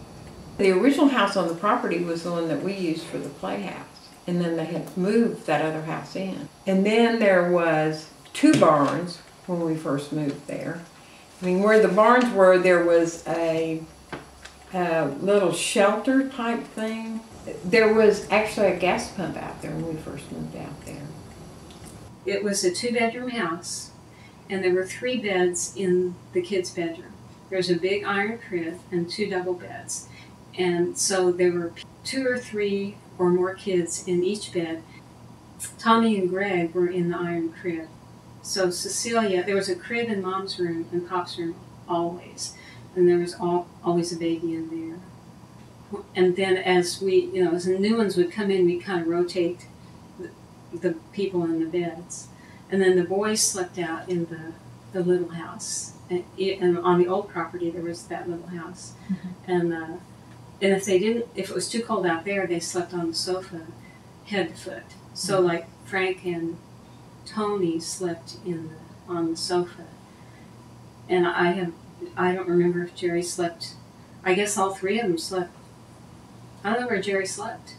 The original house on the property was the one that we used for the playhouse. And then they had moved that other house in. And then there was 2 barns when we first moved there. I mean, where the barns were, there was a little shelter type thing. There was actually a gas pump out there when we first moved out there. It was a 2-bedroom house, and there were 3 beds in the kids' bedroom. There was a big iron crib and 2 double beds. And so there were 2 or 3 or more kids in each bed. Tommy and Greg were in the iron crib. So Cecilia, there was a crib in Mom's room and Pop's room always. And there was always a baby in there. And then as as the new ones would come in, we'd kind of rotate the people in the beds. And then the boys slept out in the little house. And on the old property, there was that little house. Mm-hmm. And if it was too cold out there, they slept on the sofa, head to foot. So like Frank and Tony slept on the sofa. And I don't remember if Jerry slept. I guess all 3 of them slept. I don't know where Jerry slept.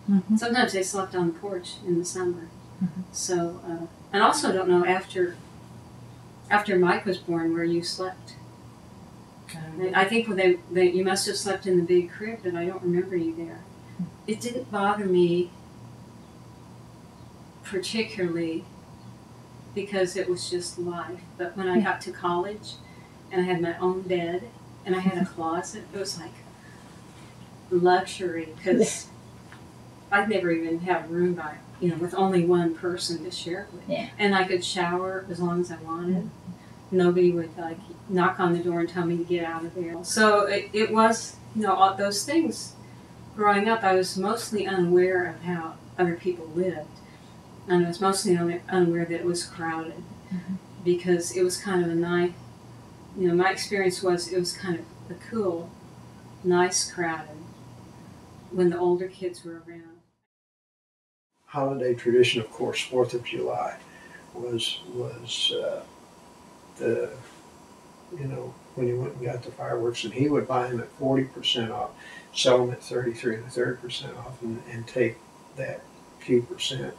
Mm-hmm. Sometimes they slept on the porch in the summer. Mm-hmm. So, and also don't know after Mike was born where you slept. I think you must have slept in the big crib, but I don't remember you there. It didn't bother me particularly because it was just life. But when I got to college and I had my own bed and I had a closet, it was like luxury because I'd never even have room with only one person to share it with. Yeah. And I could shower as long as I wanted. Nobody would knock on the door and tell me to get out of there. So it was, all those things. Growing up, I was mostly unaware of how other people lived. And I was mostly unaware that it was crowded. Mm-hmm. Because it was kind of a nice, my experience was it was kind of a cool, nice crowded when the older kids were around. Holiday tradition, of course, 4th of July was when you went and got the fireworks, and he would buy them at 40% off, sell them at 33 to 30% off, and take that few percent,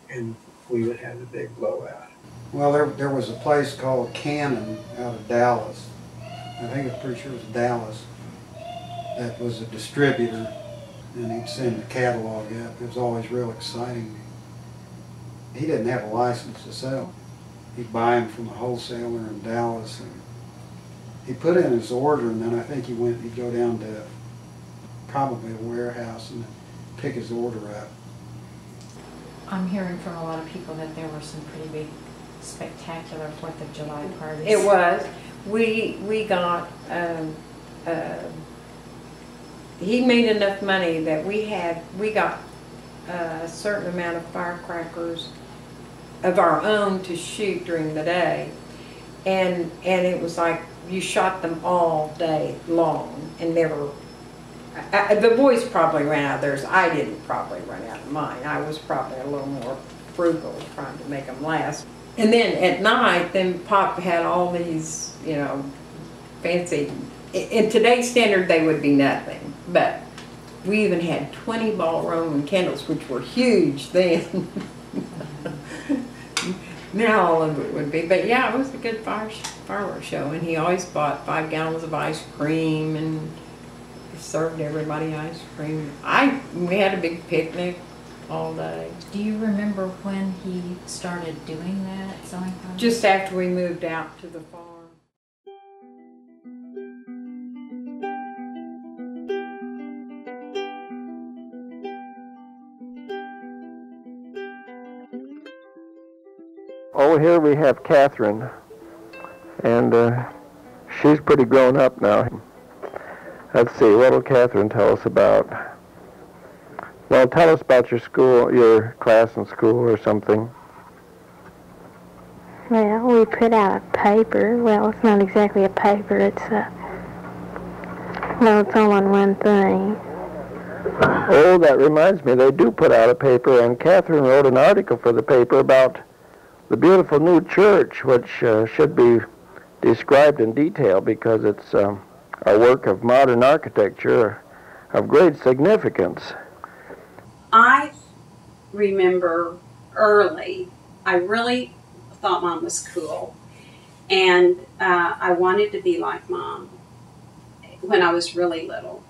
and we would have the big blowout. Well, there was a place called Cannon out of Dallas. I think I'm pretty sure it was Dallas. That was a distributor, and he'd send the catalog out. It was always real exciting. He didn't have a license to sell. He'd buy them from a wholesaler in Dallas, and he put in his order, and then I think he'd go down to probably a warehouse and pick his order up. I'm hearing from a lot of people that there were some pretty big, spectacular 4th of July parties. It was. We got, he made enough money that we got a certain amount of firecrackers of our own to shoot during the day, and it was like you shot them all day long and never. The boys probably ran out of theirs. I didn't probably run out of mine. I was probably a little more frugal trying to make them last. And then at night, then Pop had all these, fancy. In today's standard, they would be nothing, but we even had 20 ball Roman candles, which were huge then. Now all of it would be, but yeah, it was a good fireworks show, and he always bought 5 gallons of ice cream and served everybody ice cream. We had a big picnic all day. Do you remember when he started doing that, selling fireworks? Just after we moved out to the farm. Over here we have Catherine, and she's pretty grown up now. Let's see, what will Catherine tell us about? Well, tell us about your school, your class in school or something. Well, we put out a paper. Well, it's not exactly a paper. It's it's all on one thing. Oh, that reminds me, they do put out a paper, and Catherine wrote an article for the paper about the beautiful new church, which should be described in detail because it's a work of modern architecture of great significance. I remember early, I really thought Mom was cool, and I wanted to be like Mom when I was really little.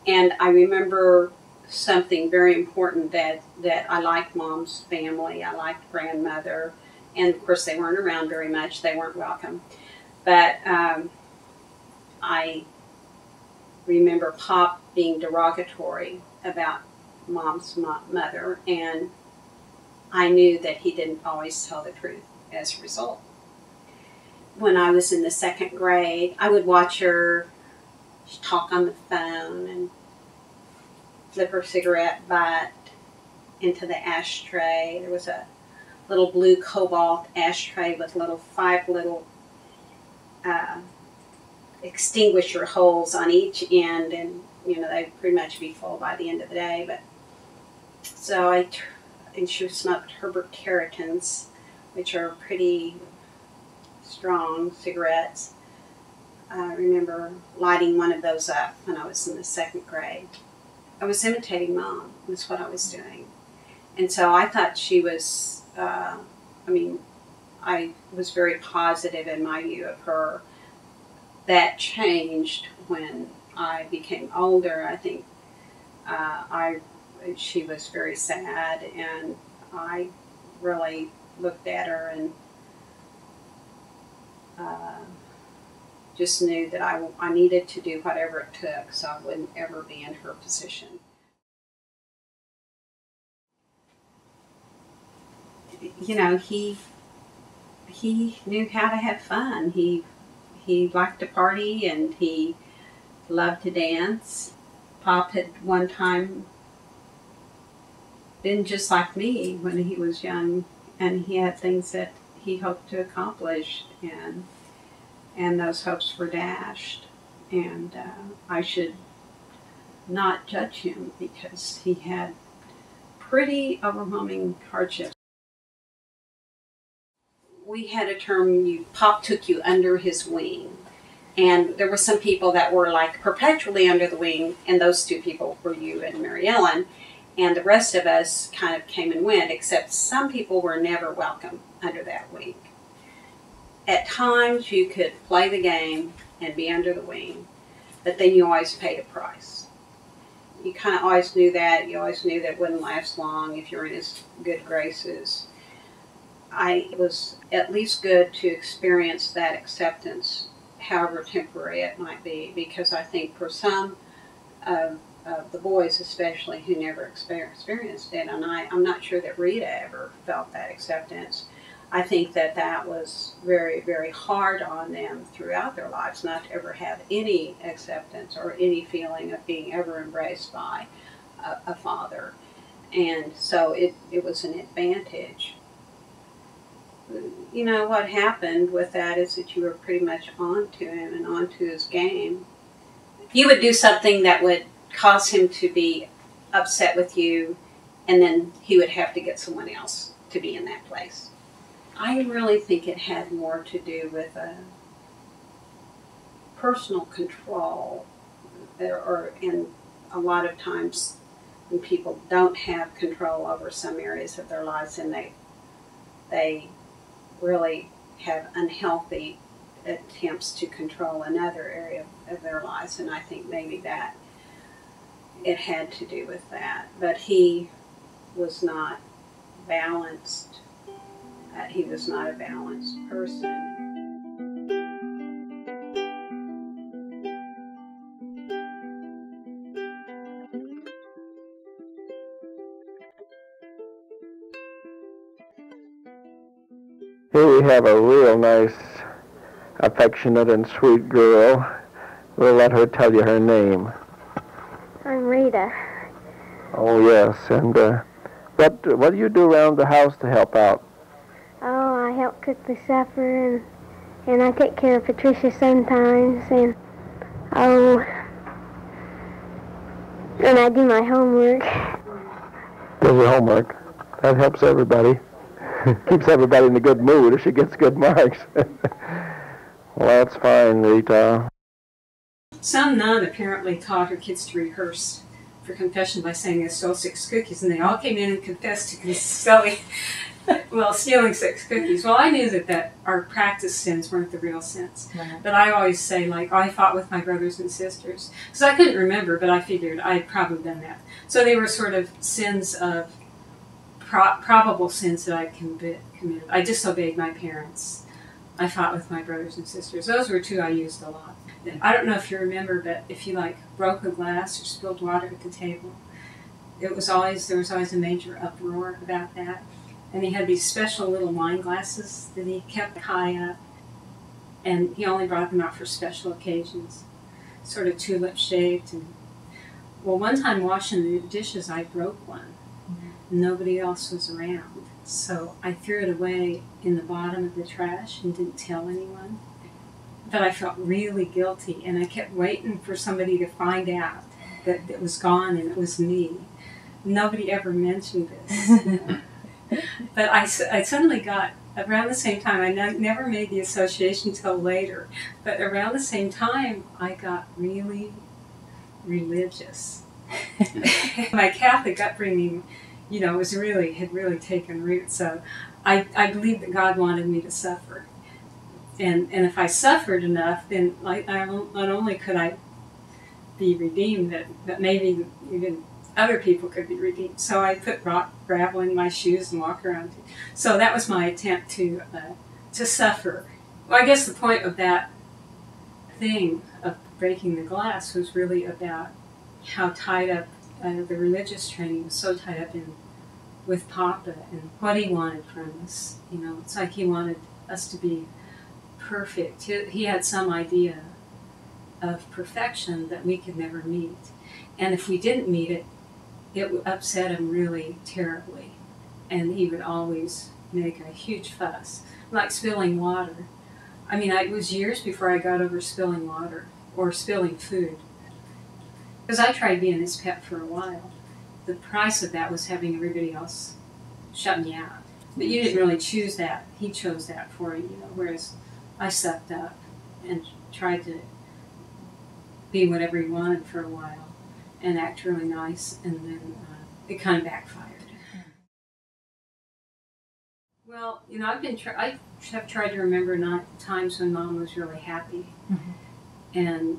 And I remember something very important, that I liked Mom's family, I liked grandmother, and of course they weren't around very much, they weren't welcome. But I remember Pop being derogatory about Mom's mother, and I knew that he didn't always tell the truth as a result. When I was in the 2nd grade, I would watch her talk on the phone and flip her cigarette butt into the ashtray. There was a little blue cobalt ashtray with 5 little extinguisher holes on each end, and they'd pretty much be full by the end of the day. But so and she smoked Herbert Carringtons, which are pretty strong cigarettes. I remember lighting one of those up when I was in the 2nd grade. I was imitating Mom, was what I was doing. And so I thought she was, I was very positive in my view of her. That changed when I became older. I think she was very sad, and I really looked at her and just knew that I needed to do whatever it took so I wouldn't ever be in her position. He knew how to have fun. He liked to party, and he loved to dance. Pop had one time been just like me when he was young, and he had things that he hoped to accomplish, and those hopes were dashed. And I should not judge him because he had pretty overwhelming hardships. We had a term, Pop took you under his wing. And there were some people that were like perpetually under the wing, and those 2 people were you and Mary Ellen. And the rest of us kind of came and went, except some people were never welcome under that wing. At times you could play the game and be under the wing, but then you always paid a price. You kind of always knew that. You always knew that it wouldn't last long if you were in his good graces. It was at least good to experience that acceptance, however temporary it might be, because I think for some of the boys especially who never experienced it, and I'm not sure that Rita ever felt that acceptance, I think that was very, very hard on them throughout their lives, not to ever have any acceptance or any feeling of being ever embraced by a father. And so it was an advantage. What happened with that is that you were pretty much onto him and onto his game. You would do something that would cause him to be upset with you, and then he would have to get someone else to be in that place. I really think it had more to do with a personal control, and a lot of times when people don't have control over some areas of their lives, and they really have unhealthy attempts to control another area of their lives, and I think maybe that it had to do with that. But he was not balanced. He was not a balanced person. Here we have a real nice, affectionate and sweet girl. We'll let her tell you her name. I'm Rita. Oh, yes. And what do you do around the house to help out? Oh, I help help cook the supper, and I take care of Patricia sometimes, and and I do my homework. Does your homework. That helps everybody. Keeps everybody in a good mood if she gets good marks. Well, that's fine, Rita. Some nun apparently taught her kids to rehearse for confession by saying they stole 6 cookies, and they all came in and confessed to stealing 6 cookies. Well, I knew that our practice sins weren't the real sins. Right. But I always say, like, I fought with my brothers and sisters. Because I couldn't remember, but I figured I'd probably done that. So they were sort of sins of, probable sins that I committed. I disobeyed my parents. I fought with my brothers and sisters. Those were 2 I used a lot. I don't know if you remember, but if you broke a glass or spilled water at the table, there was always a major uproar about that. And he had these special little wine glasses that he kept high up, and he only brought them out for special occasions, sort of tulip-shaped. And well, one time washing the dishes, I broke one. Nobody else was around, so I threw it away in the bottom of the trash and didn't tell anyone. But I felt really guilty, and I kept waiting for somebody to find out that it was gone and it was me. Nobody ever mentioned this. But I suddenly got, around the same time, I never made the association till later, but around the same time I got really religious. My Catholic upbringing, had really taken root, so I believed that God wanted me to suffer. And if I suffered enough, then not only could I be redeemed, but maybe even other people could be redeemed. So I put gravel in my shoes and walk around. So that was my attempt to suffer. Well, I guess the point of that thing of breaking the glass was really about how tied up the religious training was so tied up with Papa and what he wanted from us. It's like he wanted us to be perfect. He had some idea of perfection that we could never meet. And if we didn't meet it, it would upset him really terribly. And he would always make a huge fuss, like spilling water. I mean, it was years before I got over spilling water or spilling food. Because I tried being his pet for a while. The price of that was having everybody else shut me out. But you didn't really choose that. He chose that for you, whereas I sucked up and tried to be whatever he wanted for a while and act really nice, and then it kind of backfired. Well, I have tried to remember times when Mom was really happy, and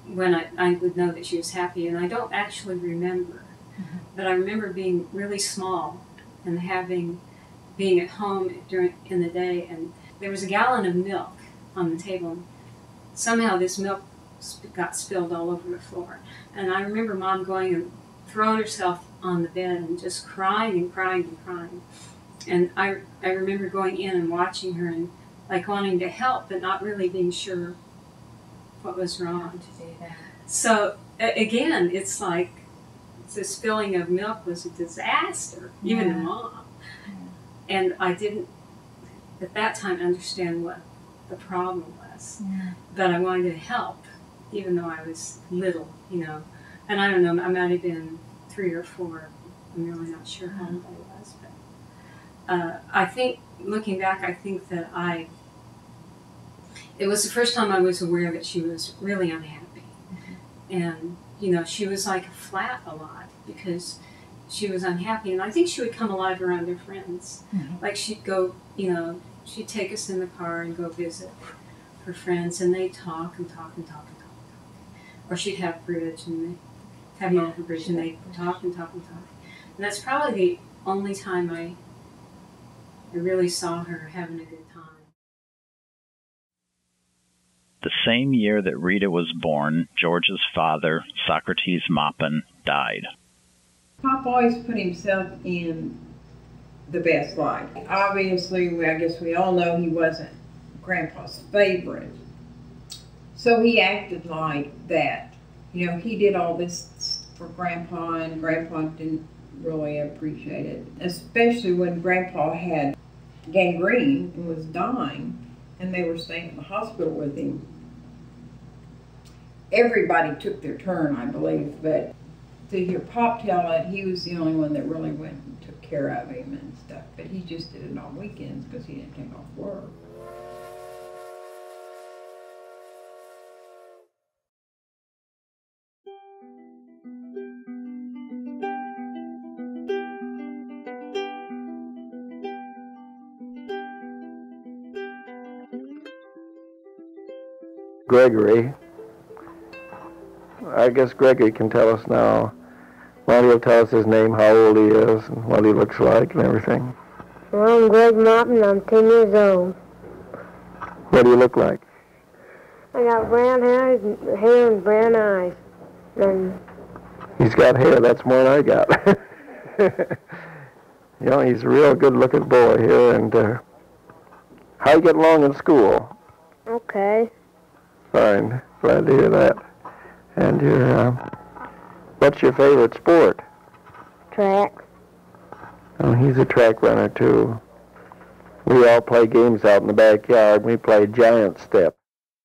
when I would know that she was happy, and I don't actually remember, but I remember being really small and being at home in the day, and there was a gallon of milk on the table. Somehow this milk got spilled all over the floor. And I remember Mom going and throwing herself on the bed and just crying and crying and crying. And I remember going in and watching her and wanting to help, but not really being sure what was wrong. So again, it's like the spilling of milk was a disaster, even to Mom. And I didn't, at that time, understand what the problem was. But I wanted to help, even though I was little, And I don't know, I might have been 3 or 4. I'm really not sure how old I was. But I think, looking back, I think that it was the first time I was aware that she was really unhappy. And, she was flat a lot because she was unhappy. And I think she would come alive around her friends. Like she'd go, she'd take us in the car and go visit her friends, and they'd talk and talk and talk and talk and talk. Or she'd have bridge, and they'd have them over bridge, and they'd talk and talk and talk. And that's probably the only time I really saw her having a good time. The same year that Rita was born, George's father, Socrates Maupin, died. Pop always put himself in the best light. Obviously, I guess we all know he wasn't Grandpa's favorite. So he acted like that. He did all this for Grandpa, and Grandpa didn't really appreciate it. Especially when Grandpa had gangrene and was dying, and they were staying at the hospital with him. Everybody took their turn, I believe, but to hear Pop tell it, he was the only one that really went and took care of him and stuff. But he just did it on weekends because he didn't take off work. Gregory. I guess Gregory can tell us now. Well, he'll tell us his name, how old he is, and what he looks like, and everything. Well, I'm Greg Maupin. I'm 10 years old. What do you look like? I got brown hair and brown eyes. And He's got hair. That's more than I got. You know, he's a real good-looking boy here. And how you get along in school? okay. Fine. Glad to hear that. And what's your favorite sport? Track. Oh, he's a track runner, too. We all play games out in the backyard. We play giant step.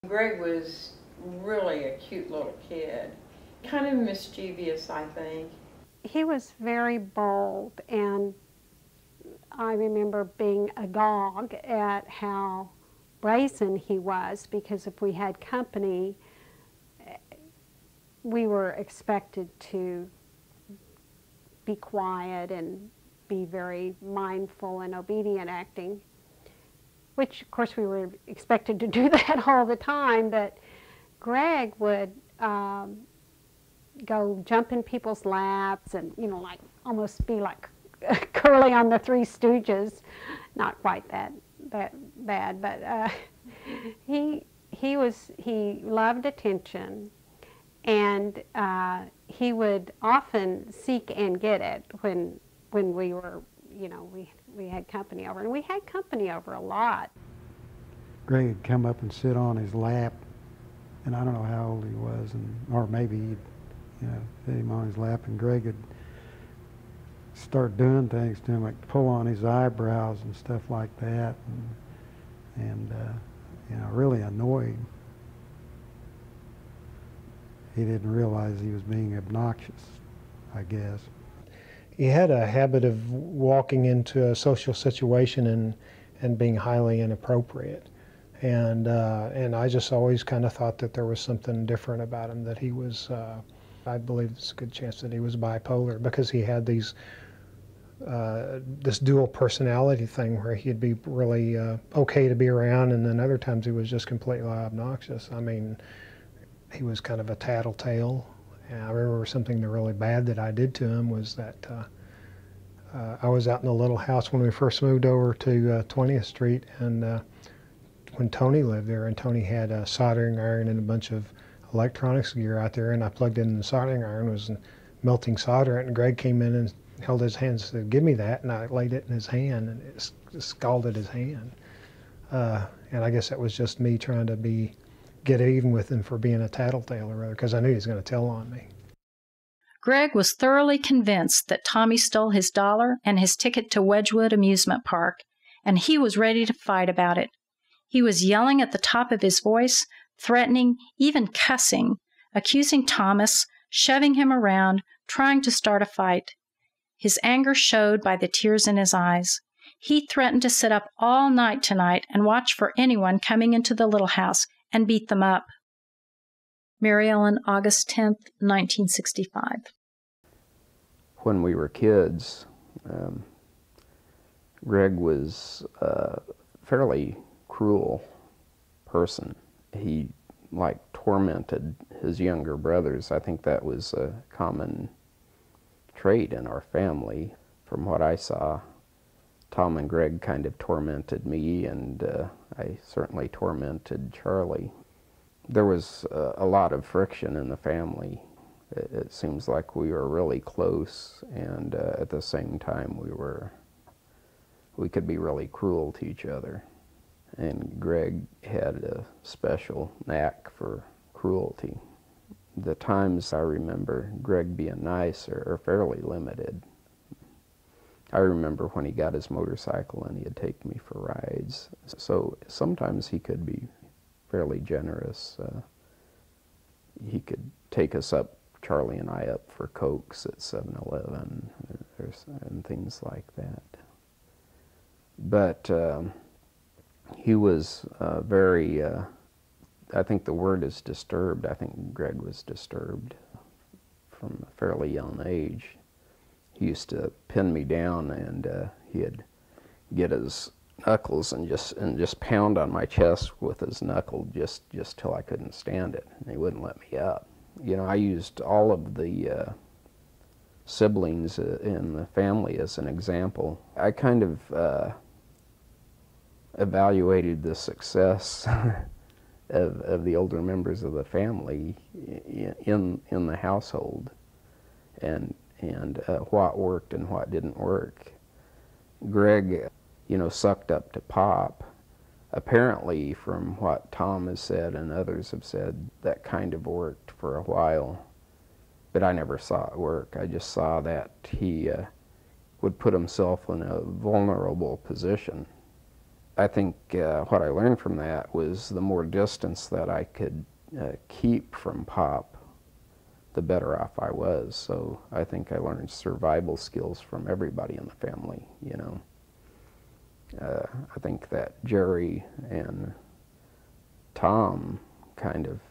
Greg was really a cute little kid. Kind of mischievous, I think. He was very bold, and I remember being agog at how brazen he was, because if we had company, we were expected to be quiet and be very mindful and obedient acting, which of course we were expected to do that all the time, but Greg would go jump in people's laps and, you know, like almost be like Curly on the Three Stooges. Not quite that bad, but he loved attention, and he would often seek and get it when we were, you know, we had company over, and we had company over a lot. Greg would come up and sit on his lap, and I don't know how old he was, or maybe he'd, you know, sit him on his lap, and Greg would start doing things to him, like pull on his eyebrows and stuff like that, and you know, really annoy him. He didn't realize he was being obnoxious, I guess. He had a habit of walking into a social situation and being highly inappropriate. And I just always kind of thought that there was something different about him, that he was, I believe there's a good chance that he was bipolar, because he had these, this dual personality thing where he'd be really okay to be around, and then other times he was just completely obnoxious. I mean, he was kind of a tattletale. And I remember something that really bad that I did to him was that I was out in the little house when we first moved over to 20th Street, and when Tony lived there, and Tony had a soldering iron and a bunch of electronics gear out there, and I plugged in the soldering iron, was melting solder, and Greg came in and held his hand and said, "Give me that," and I laid it in his hand, and it scalded his hand. And I guess that was just me trying to get even with him for being a tattletale or other, because I knew he was going to tell on me. Greg was thoroughly convinced that Tommy stole his dollar and his ticket to Wedgwood Amusement Park, and he was ready to fight about it. He was yelling at the top of his voice, threatening, even cussing, accusing Thomas, shoving him around, trying to start a fight. His anger showed by the tears in his eyes. He threatened to sit up all night tonight and watch for anyone coming into the little house and beat them up. Mary Ellen, August 10th, 1965. When we were kids, Greg was a fairly cruel person. He, tormented his younger brothers. I think that was a common trait in our family. From what I saw, Tom and Greg kind of tormented me, and I certainly tormented Charlie. There was a lot of friction in the family. It seems like we were really close, and at the same time we could be really cruel to each other. And Greg had a special knack for cruelty. The times I remember Greg being nice are fairly limited. I remember when he got his motorcycle and he'd take me for rides. So sometimes he could be fairly generous. He could take us up, Charlie and I, up for Cokes at 7-Eleven and things like that. But he was very, I think the word is disturbed. I think Greg was disturbed from a fairly young age. He used to pin me down, and he'd get his knuckles and just pound on my chest with his knuckle just till I couldn't stand it, and he wouldn't let me up. You know, I used all of the siblings in the family as an example. I kind of evaluated the success of the older members of the family in the household, and what worked and what didn't work. Greg, you know, sucked up to Pop. Apparently, from what Tom has said and others have said, that kind of worked for a while, but I never saw it work. I just saw that he would put himself in a vulnerable position. I think what I learned from that was the more distance that I could keep from Pop, the better off I was. So I think I learned survival skills from everybody in the family, you know. I think that Jerry and Tom kind of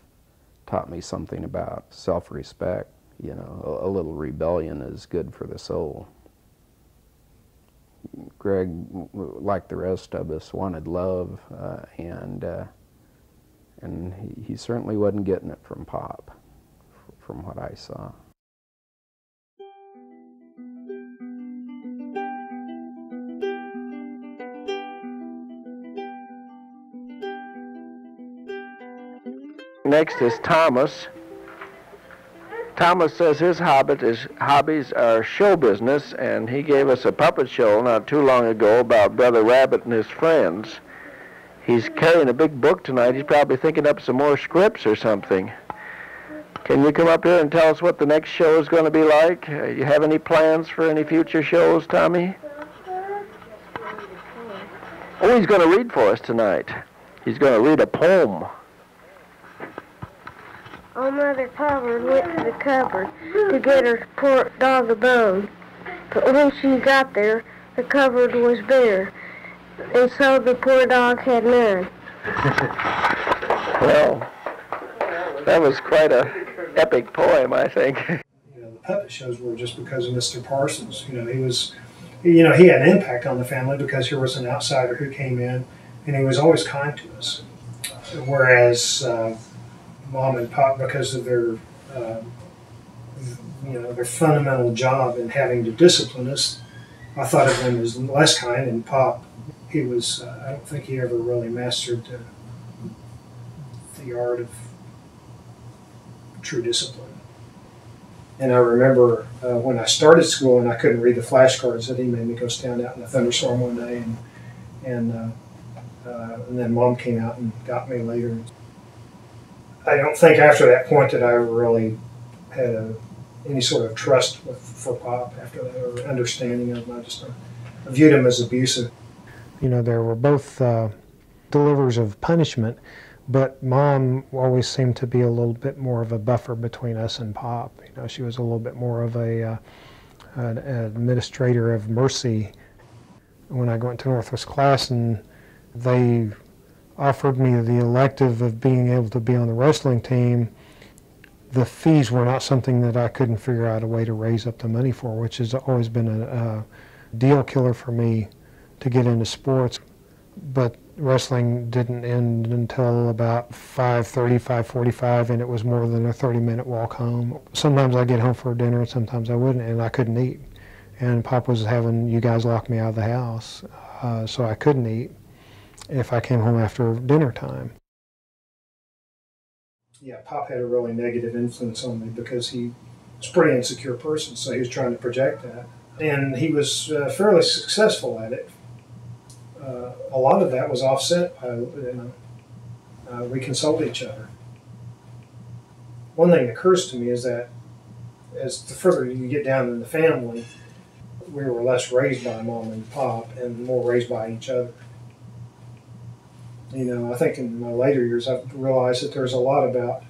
taught me something about self-respect. You know, a little rebellion is good for the soul. Greg, like the rest of us, wanted love, and he certainly wasn't getting it from Pop, from what I saw. Next is Thomas. Thomas says his hobbies are show business, and he gave us a puppet show not too long ago about Brother Rabbit and his friends. He's carrying a big book tonight. He's probably thinking up some more scripts or something. Can you come up here and tell us what the next show is going to be like? You have any plans for any future shows, Tommy? Oh, he's going to read for us tonight. He's going to read a poem. Old Mother Pulver went to the cupboard to get her poor dog a bone. But when she got there, the cupboard was bare, and so the poor dog had none. Well, that was quite a epic poem, I think. You know, the puppet shows were just because of Mr. Parsons. You know, he was, you know, he had an impact on the family because here was an outsider who came in, and he was always kind to us. Whereas Mom and Pop, because of their, you know, their fundamental job in having to discipline us, I thought of them as less kind. And Pop, he was, I don't think he ever really mastered the art of true discipline. And I remember when I started school and I couldn't read the flashcards, that he made me go stand out in a thunderstorm one day, and then Mom came out and got me later. I don't think after that point that I really had any sort of trust for Pop after that, or understanding of him. I viewed him as abusive. You know, they were both delivers of punishment, but Mom always seemed to be a little bit more of a buffer between us and Pop. You know, she was a little bit more of an administrator of mercy. When I went to Northwest Class and they offered me the elective of being able to be on the wrestling team, the fees were not something that I couldn't figure out a way to raise up the money for, which has always been a deal killer for me to get into sports. But wrestling didn't end until about 5:30, 5:45, and it was more than a 30-minute walk home. Sometimes I'd get home for dinner, and sometimes I wouldn't, and I couldn't eat. And Pop was having you guys lock me out of the house, so I couldn't eat if I came home after dinner time. Yeah, Pop had a really negative influence on me because he was a pretty insecure person, so he was trying to project that. And he was fairly successful at it. A lot of that was offset by, we consoled each other. One thing that occurs to me is that as the further you get down in the family, we were less raised by Mom and Pop and more raised by each other. You know, I think in my later years I've realized that there's a lot about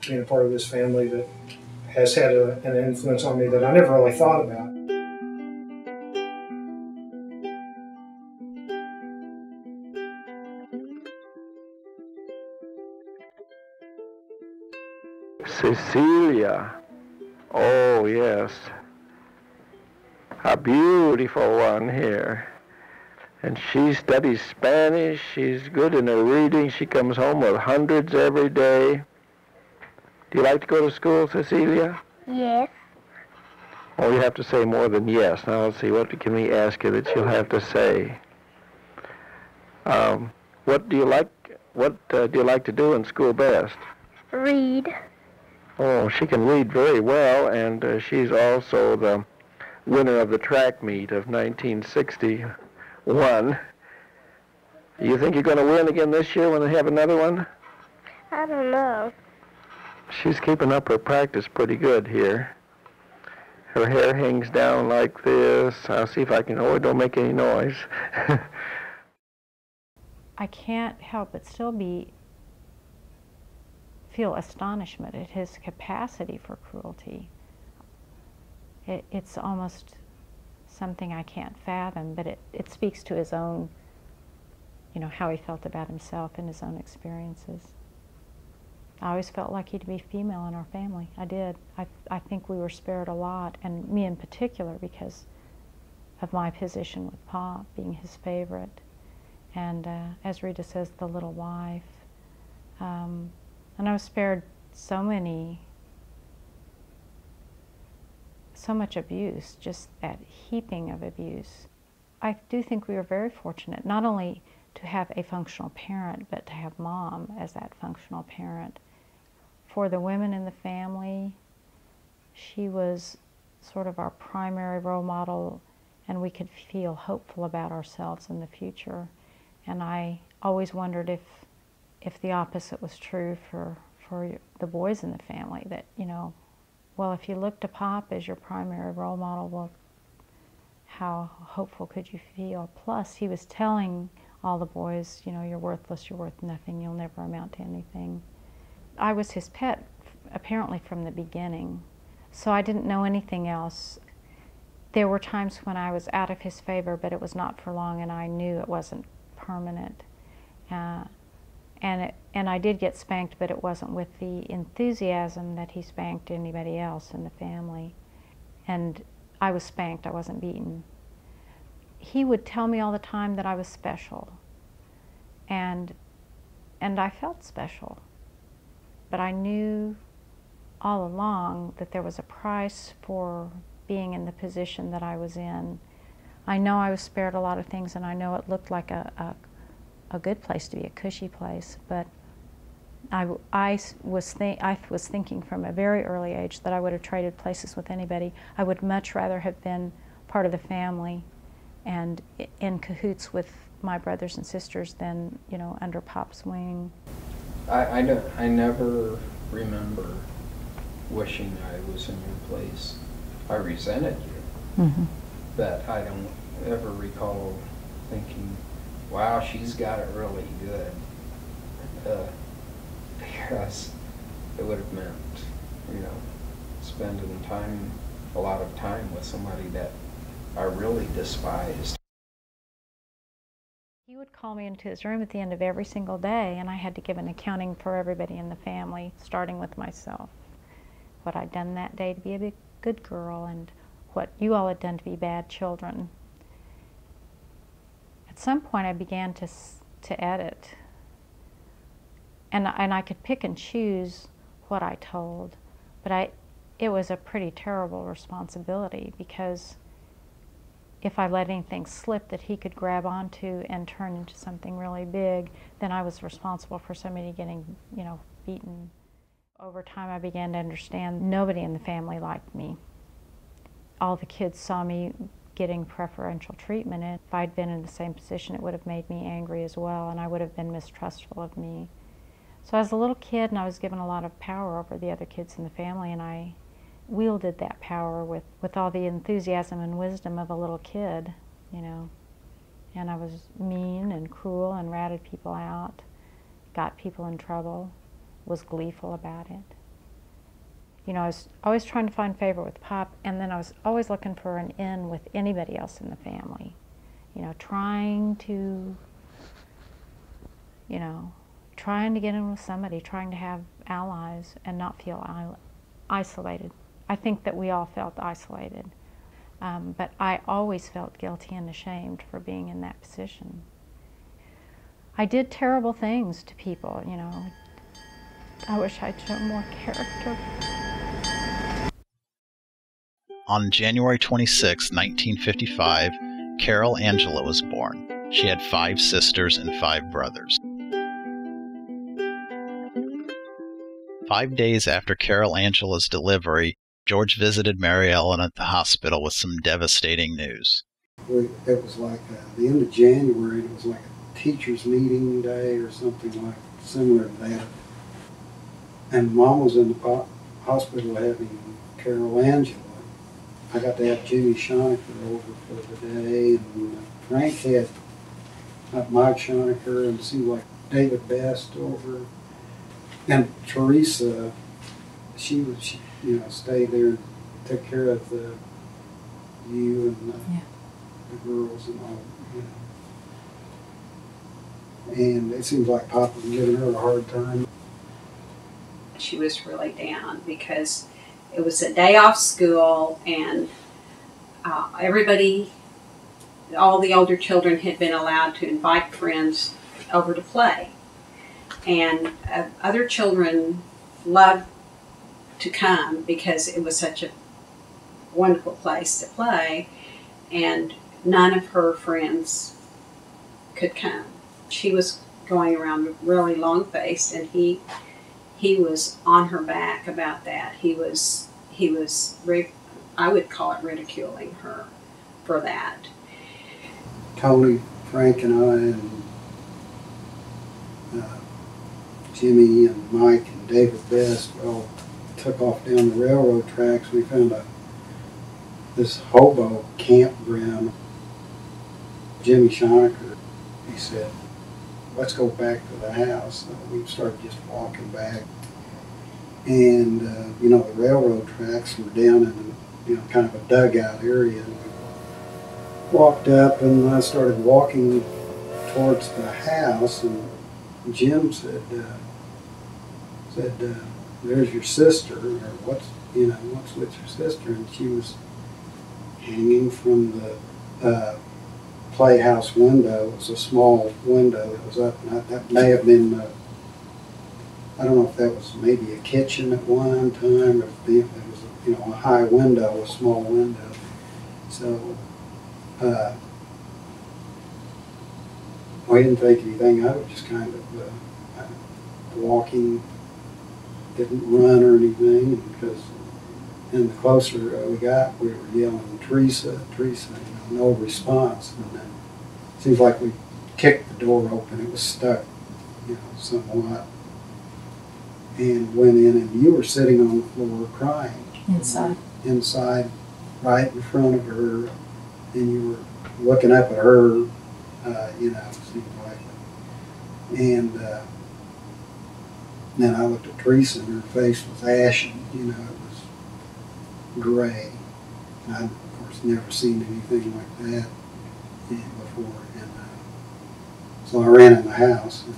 being a part of this family that has had an influence on me that I never really thought about. Cecilia. Oh, yes. A beautiful one here. And she studies Spanish. She's good in her reading. She comes home with hundreds every day. Do you like to go to school, Cecilia? Yes. Oh, you have to say more than yes. Now, let's see. What can we ask you that you'll have to say? What do you like? What do you like to do in school best? Read. Oh, she can read very well, and she's also the winner of the track meet of 1961. You think you're going to win again this year when they have another one? I don't know. She's keeping up her practice pretty good here. Her hair hangs down like this. I'll see if I can... Oh, it don't make any noise. I can't help but still feel astonishment at his capacity for cruelty. It's almost something I can't fathom, but it speaks to his own, you know, how he felt about himself and his own experiences. I always felt lucky to be female in our family. I did. I think we were spared a lot, and me in particular, because of my position with Pop, being his favorite, and as Rita says, the little wife. And I was spared so much abuse, just that heaping of abuse. I do think we were very fortunate, not only to have a functional parent, but to have Mom as that functional parent. For the women in the family, she was sort of our primary role model, and we could feel hopeful about ourselves in the future. And I always wondered if the opposite was true for the boys in the family, that, you know, well, if you look to Pop as your primary role model, well, how hopeful could you feel? Plus, he was telling all the boys, you know, you're worthless, you're worth nothing, you'll never amount to anything. I was his pet, apparently, from the beginning, so I didn't know anything else. There were times when I was out of his favor, but it was not for long, and I knew it wasn't permanent. And I did get spanked, but it wasn't with the enthusiasm that he spanked anybody else in the family. And I was spanked, I wasn't beaten. He would tell me all the time that I was special. And I felt special. But I knew all along that there was a price for being in the position that I was in. I know I was spared a lot of things, and I know it looked like a good place to be, a cushy place, but I was thinking from a very early age that I would have traded places with anybody. I would much rather have been part of the family and in cahoots with my brothers and sisters than, you know, under Pop's wing. I never remember wishing I was in your place. I resented you, but I don't ever recall thinking, wow, she's got it really good. Because it would have meant, you know, spending a lot of time with somebody that I really despised. He would call me into his room at the end of every single day, and I had to give an accounting for everybody in the family, starting with myself. What I'd done that day to be a good girl, and what you all had done to be bad children. At some point I began to edit, and I could pick and choose what I told, but it was a pretty terrible responsibility, because if I let anything slip that he could grab onto and turn into something really big, then I was responsible for somebody getting, you know, beaten. Over time I began to understand nobody in the family liked me. All the kids saw me getting preferential treatment, and if I'd been in the same position, it would have made me angry as well, and I would have been mistrustful of me. So I was a little kid, and I was given a lot of power over the other kids in the family, and I wielded that power with all the enthusiasm and wisdom of a little kid, you know. And I was mean and cruel and ratted people out, got people in trouble, was gleeful about it. You know, I was always trying to find favor with Pop, and then I was always looking for an in with anybody else in the family. You know, trying to get in with somebody, trying to have allies and not feel isolated. I think that we all felt isolated. But I always felt guilty and ashamed for being in that position. I did terrible things to people, you know. I wish I'd shown more character. On January 26, 1955, Carol Angela was born. She had 5 sisters and 5 brothers. 5 days after Carol Angela's delivery, George visited Mary Ellen at the hospital with some devastating news. It was like the end of January, and it was like a teacher's meeting day or something like similar to that. And Mom was in the hospital having Carol Angela. I got to have Jimmy Schonecker over for the day, and Frank had Mike Schonecker, and it seemed like David Best over. And Teresa, she stayed there and took care of you and the girls and all, And it seems like Papa was giving her a hard time. She was really down because it was a day off school, and everybody, all the older children had been allowed to invite friends over to play. And other children loved to come because it was such a wonderful place to play, and none of her friends could come. She was going around really long-faced, and he was on her back about that. He was I would call it ridiculing her for that. Tony, Frank, and I, and Jimmy and Mike and David Best all took off down the railroad tracks. We found this hobo campground. Jimmy Schonecker, he said, "Let's go back to the house." So we started just walking back. And, the railroad tracks were down in, kind of a dugout area. And we walked up and started walking towards the house, and Jim said, "There's your sister," or what's with your sister? And she was hanging from the playhouse window. It was a small window that was up, and that may have been, I don't know if that was maybe a kitchen at one time, or if it was a high window, a small window. So we didn't think anything of it, just kind of walking, didn't run or anything, because and the closer we got, we were yelling, "Teresa, Teresa," no response. And then it seems like we kicked the door open. It was stuck, somewhat. And went in, and you were sitting on the floor crying. Inside. Inside, right in front of her, and you were looking up at her, it seemed like. And then I looked at Teresa, and her face was ashen, it was gray. And I'd, of course, never seen anything like that before. And so I ran in the house, and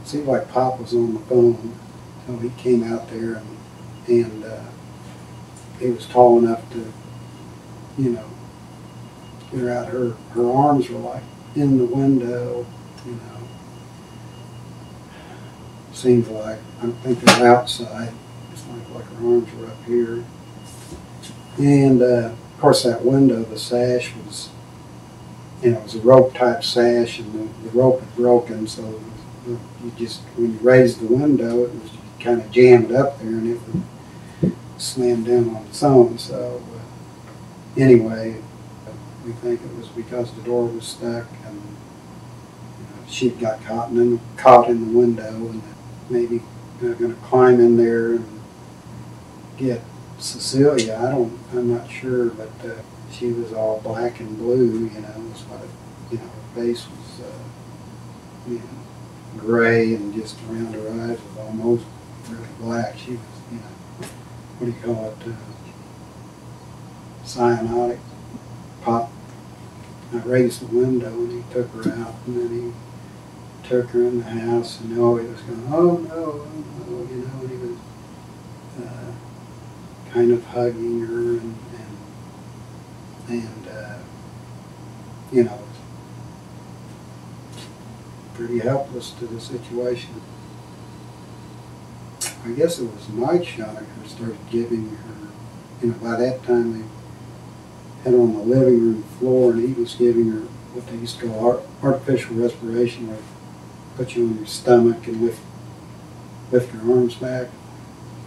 it seemed like Pop was on the phone. So he came out there, and he was tall enough to, get her out. Her arms were like in the window, Seems like, I don't think they're outside. It's like her arms were up here. And of course that window, the sash was, it was a rope type sash, and the rope had broken, so you just, when you raised the window, it was kind of jammed up there, and it would slam down on its own. So anyway, we think it was because the door was stuck, and she'd got caught in the window, and maybe going to climb in there and get Cecilia, I'm not sure, but she was all black and blue, you know, was what, her face was, gray, and just around her eyes was almost really black. She was, what do you call it, cyanotic pop. I raised the window and he took her out, and then he took her in the house, and he was going, oh no, and he was kind of hugging her and pretty helpless to the situation. I guess it was Mike Schoenecker started giving her, by that time they had her on the living room floor, and he was giving her what they used to call artificial respiration, where they put you on your stomach and lift your arms back,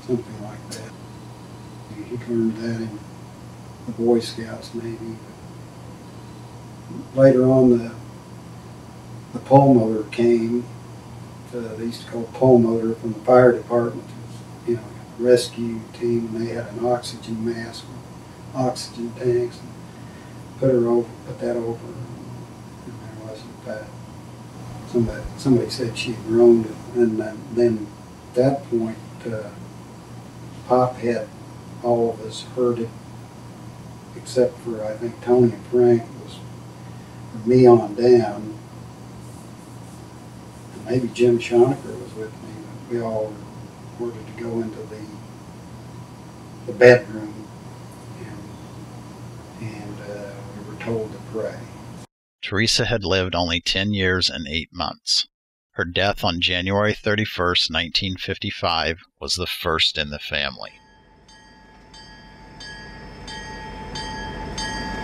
something like that. He learned that in the Boy Scouts, maybe. Later on, the pulmotor came. They used to call pulmotor from the fire department. It was, a rescue team, and they had an oxygen mask with oxygen tanks, and put that over, and there wasn't that. Somebody said she had groaned, and then at that point, Pop had all of us heard it, except for, I think, Tony and Frank. It was from me on down. And maybe Jim Schoenecker was with me. We all were ordered to go into the bedroom, and we were told to pray. Teresa had lived only 10 years and 8 months. Her death on January 31st, 1955, was the first in the family.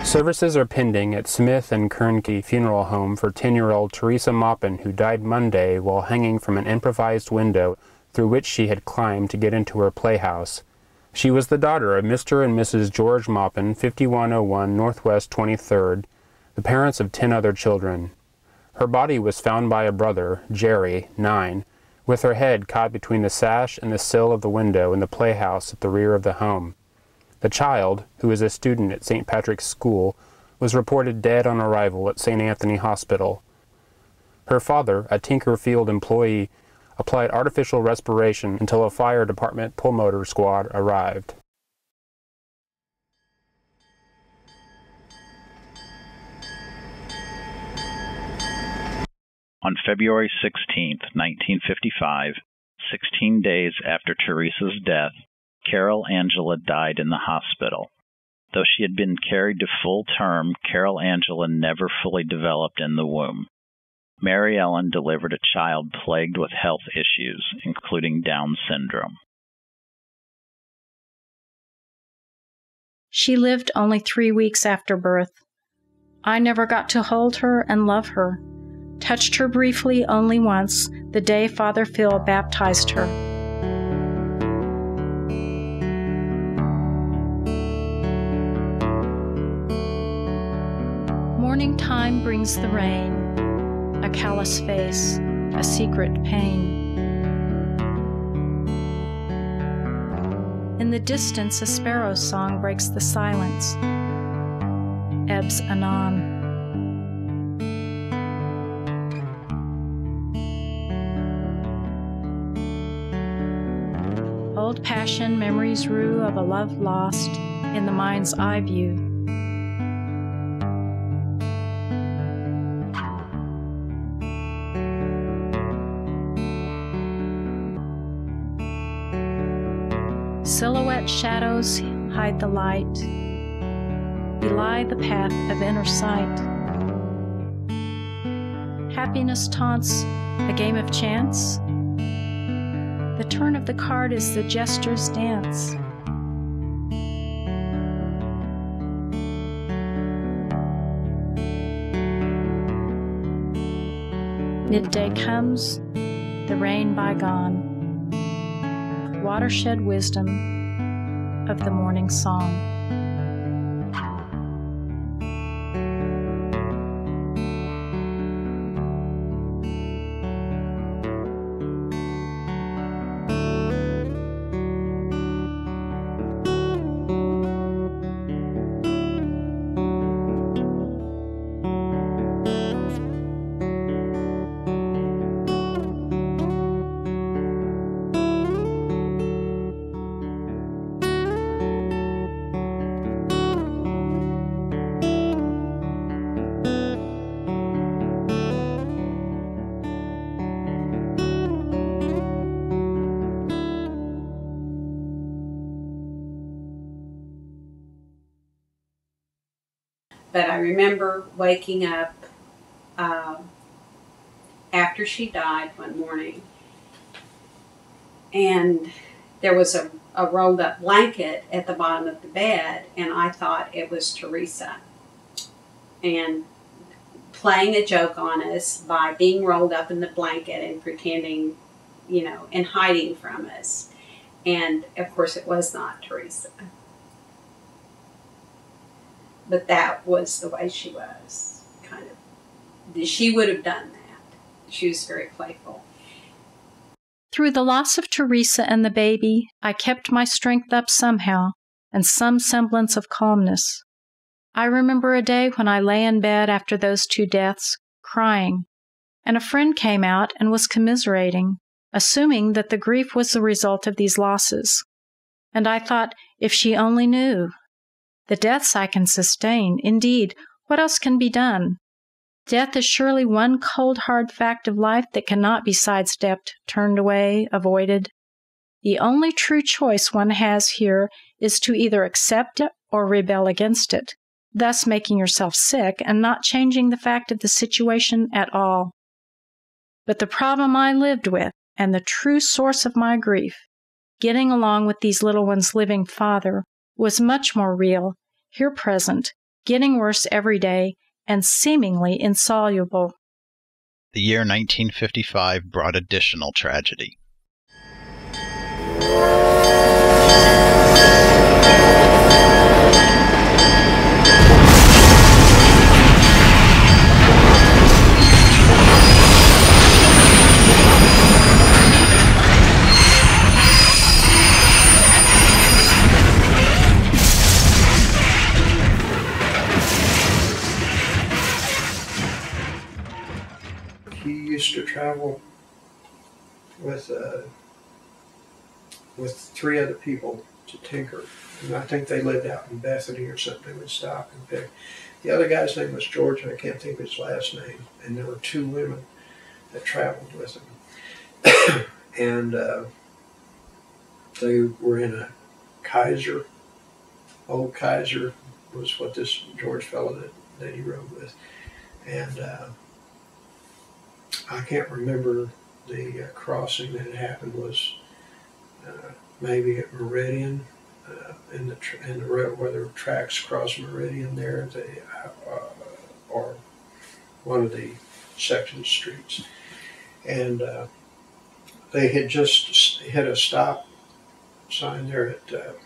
Services are pending at Smith and Kernke Funeral Home for 10-year-old Teresa Maupin, who died Monday while hanging from an improvised window through which she had climbed to get into her playhouse. She was the daughter of Mr. and Mrs. George Maupin, 5101 Northwest 23rd, the parents of 10 other children. Her body was found by a brother, Jerry, 9, with her head caught between the sash and the sill of the window in the playhouse at the rear of the home. The child, who is a student at St. Patrick's School, was reported dead on arrival at St. Anthony Hospital. Her father, a Tinker Field employee, applied artificial respiration until a fire department pulmotor squad arrived. On February 16, 1955, 16 days after Teresa's death, Carol Angela died in the hospital. Though she had been carried to full term, Carol Angela never fully developed in the womb. Mary Ellen delivered a child plagued with health issues, including Down syndrome. She lived only 3 weeks after birth. I never got to hold her and love her. Touched her briefly only once, the day Father Phil baptized her. Morning time brings the rain, a callous face, a secret pain. In the distance, a sparrow's song breaks the silence, ebbs anon. Old passion, memories rue of a love lost in the mind's eye view. Silhouette shadows hide the light, belie the path of inner sight. Happiness taunts a game of chance. The turn of the card is the gesture's dance. Midday comes, the rain bygone. Watershed wisdom of the morning song. remember waking up after she died one morning, and there was a rolled up blanket at the bottom of the bed, and I thought it was Teresa. And playing a joke on us by being rolled up in the blanket and pretending, you know, and hiding from us. And of course it was not Teresa. But that was the way she was, kind of. She would have done that. She was very playful. Through the loss of Teresa and the baby, I kept my strength up somehow, and some semblance of calmness. I remember a day when I lay in bed after those two deaths, crying, and a friend came out and was commiserating, assuming that the grief was the result of these losses. And I thought, if she only knew. The deaths I can sustain. Indeed, what else can be done? Death is surely one cold, hard fact of life that cannot be sidestepped, turned away, avoided. The only true choice one has here is to either accept it or rebel against it, thus making yourself sick and not changing the fact of the situation at all. But the problem I lived with, and the true source of my grief, getting along with these little ones' living father, was much more real, here present, getting worse every day, and seemingly insoluble. The year 1955 brought additional tragedy. He used to travel with 3 other people to tinker. And I think they lived out in Bethany or something. They would stop and pick. The other guy's name was George, and I can't think of his last name. And there were 2 women that traveled with him. And they were in a Kaiser. Old Kaiser was what this George fellow that he rode with. And I can't remember the crossing that had happened. Was maybe at Meridian, in the road where the tracks cross Meridian there, or one of the section streets, and they had just hit a stop sign there at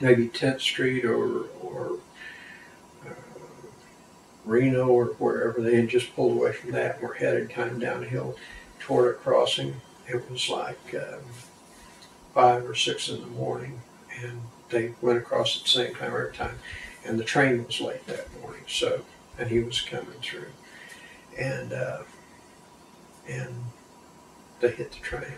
maybe 10th Street or Reno or wherever. They had just pulled away from that and were headed kind of downhill toward a crossing. It was like 5 or 6 in the morning, and they went across at the same time every time. And the train was late that morning, so, and he was coming through, and they hit the train.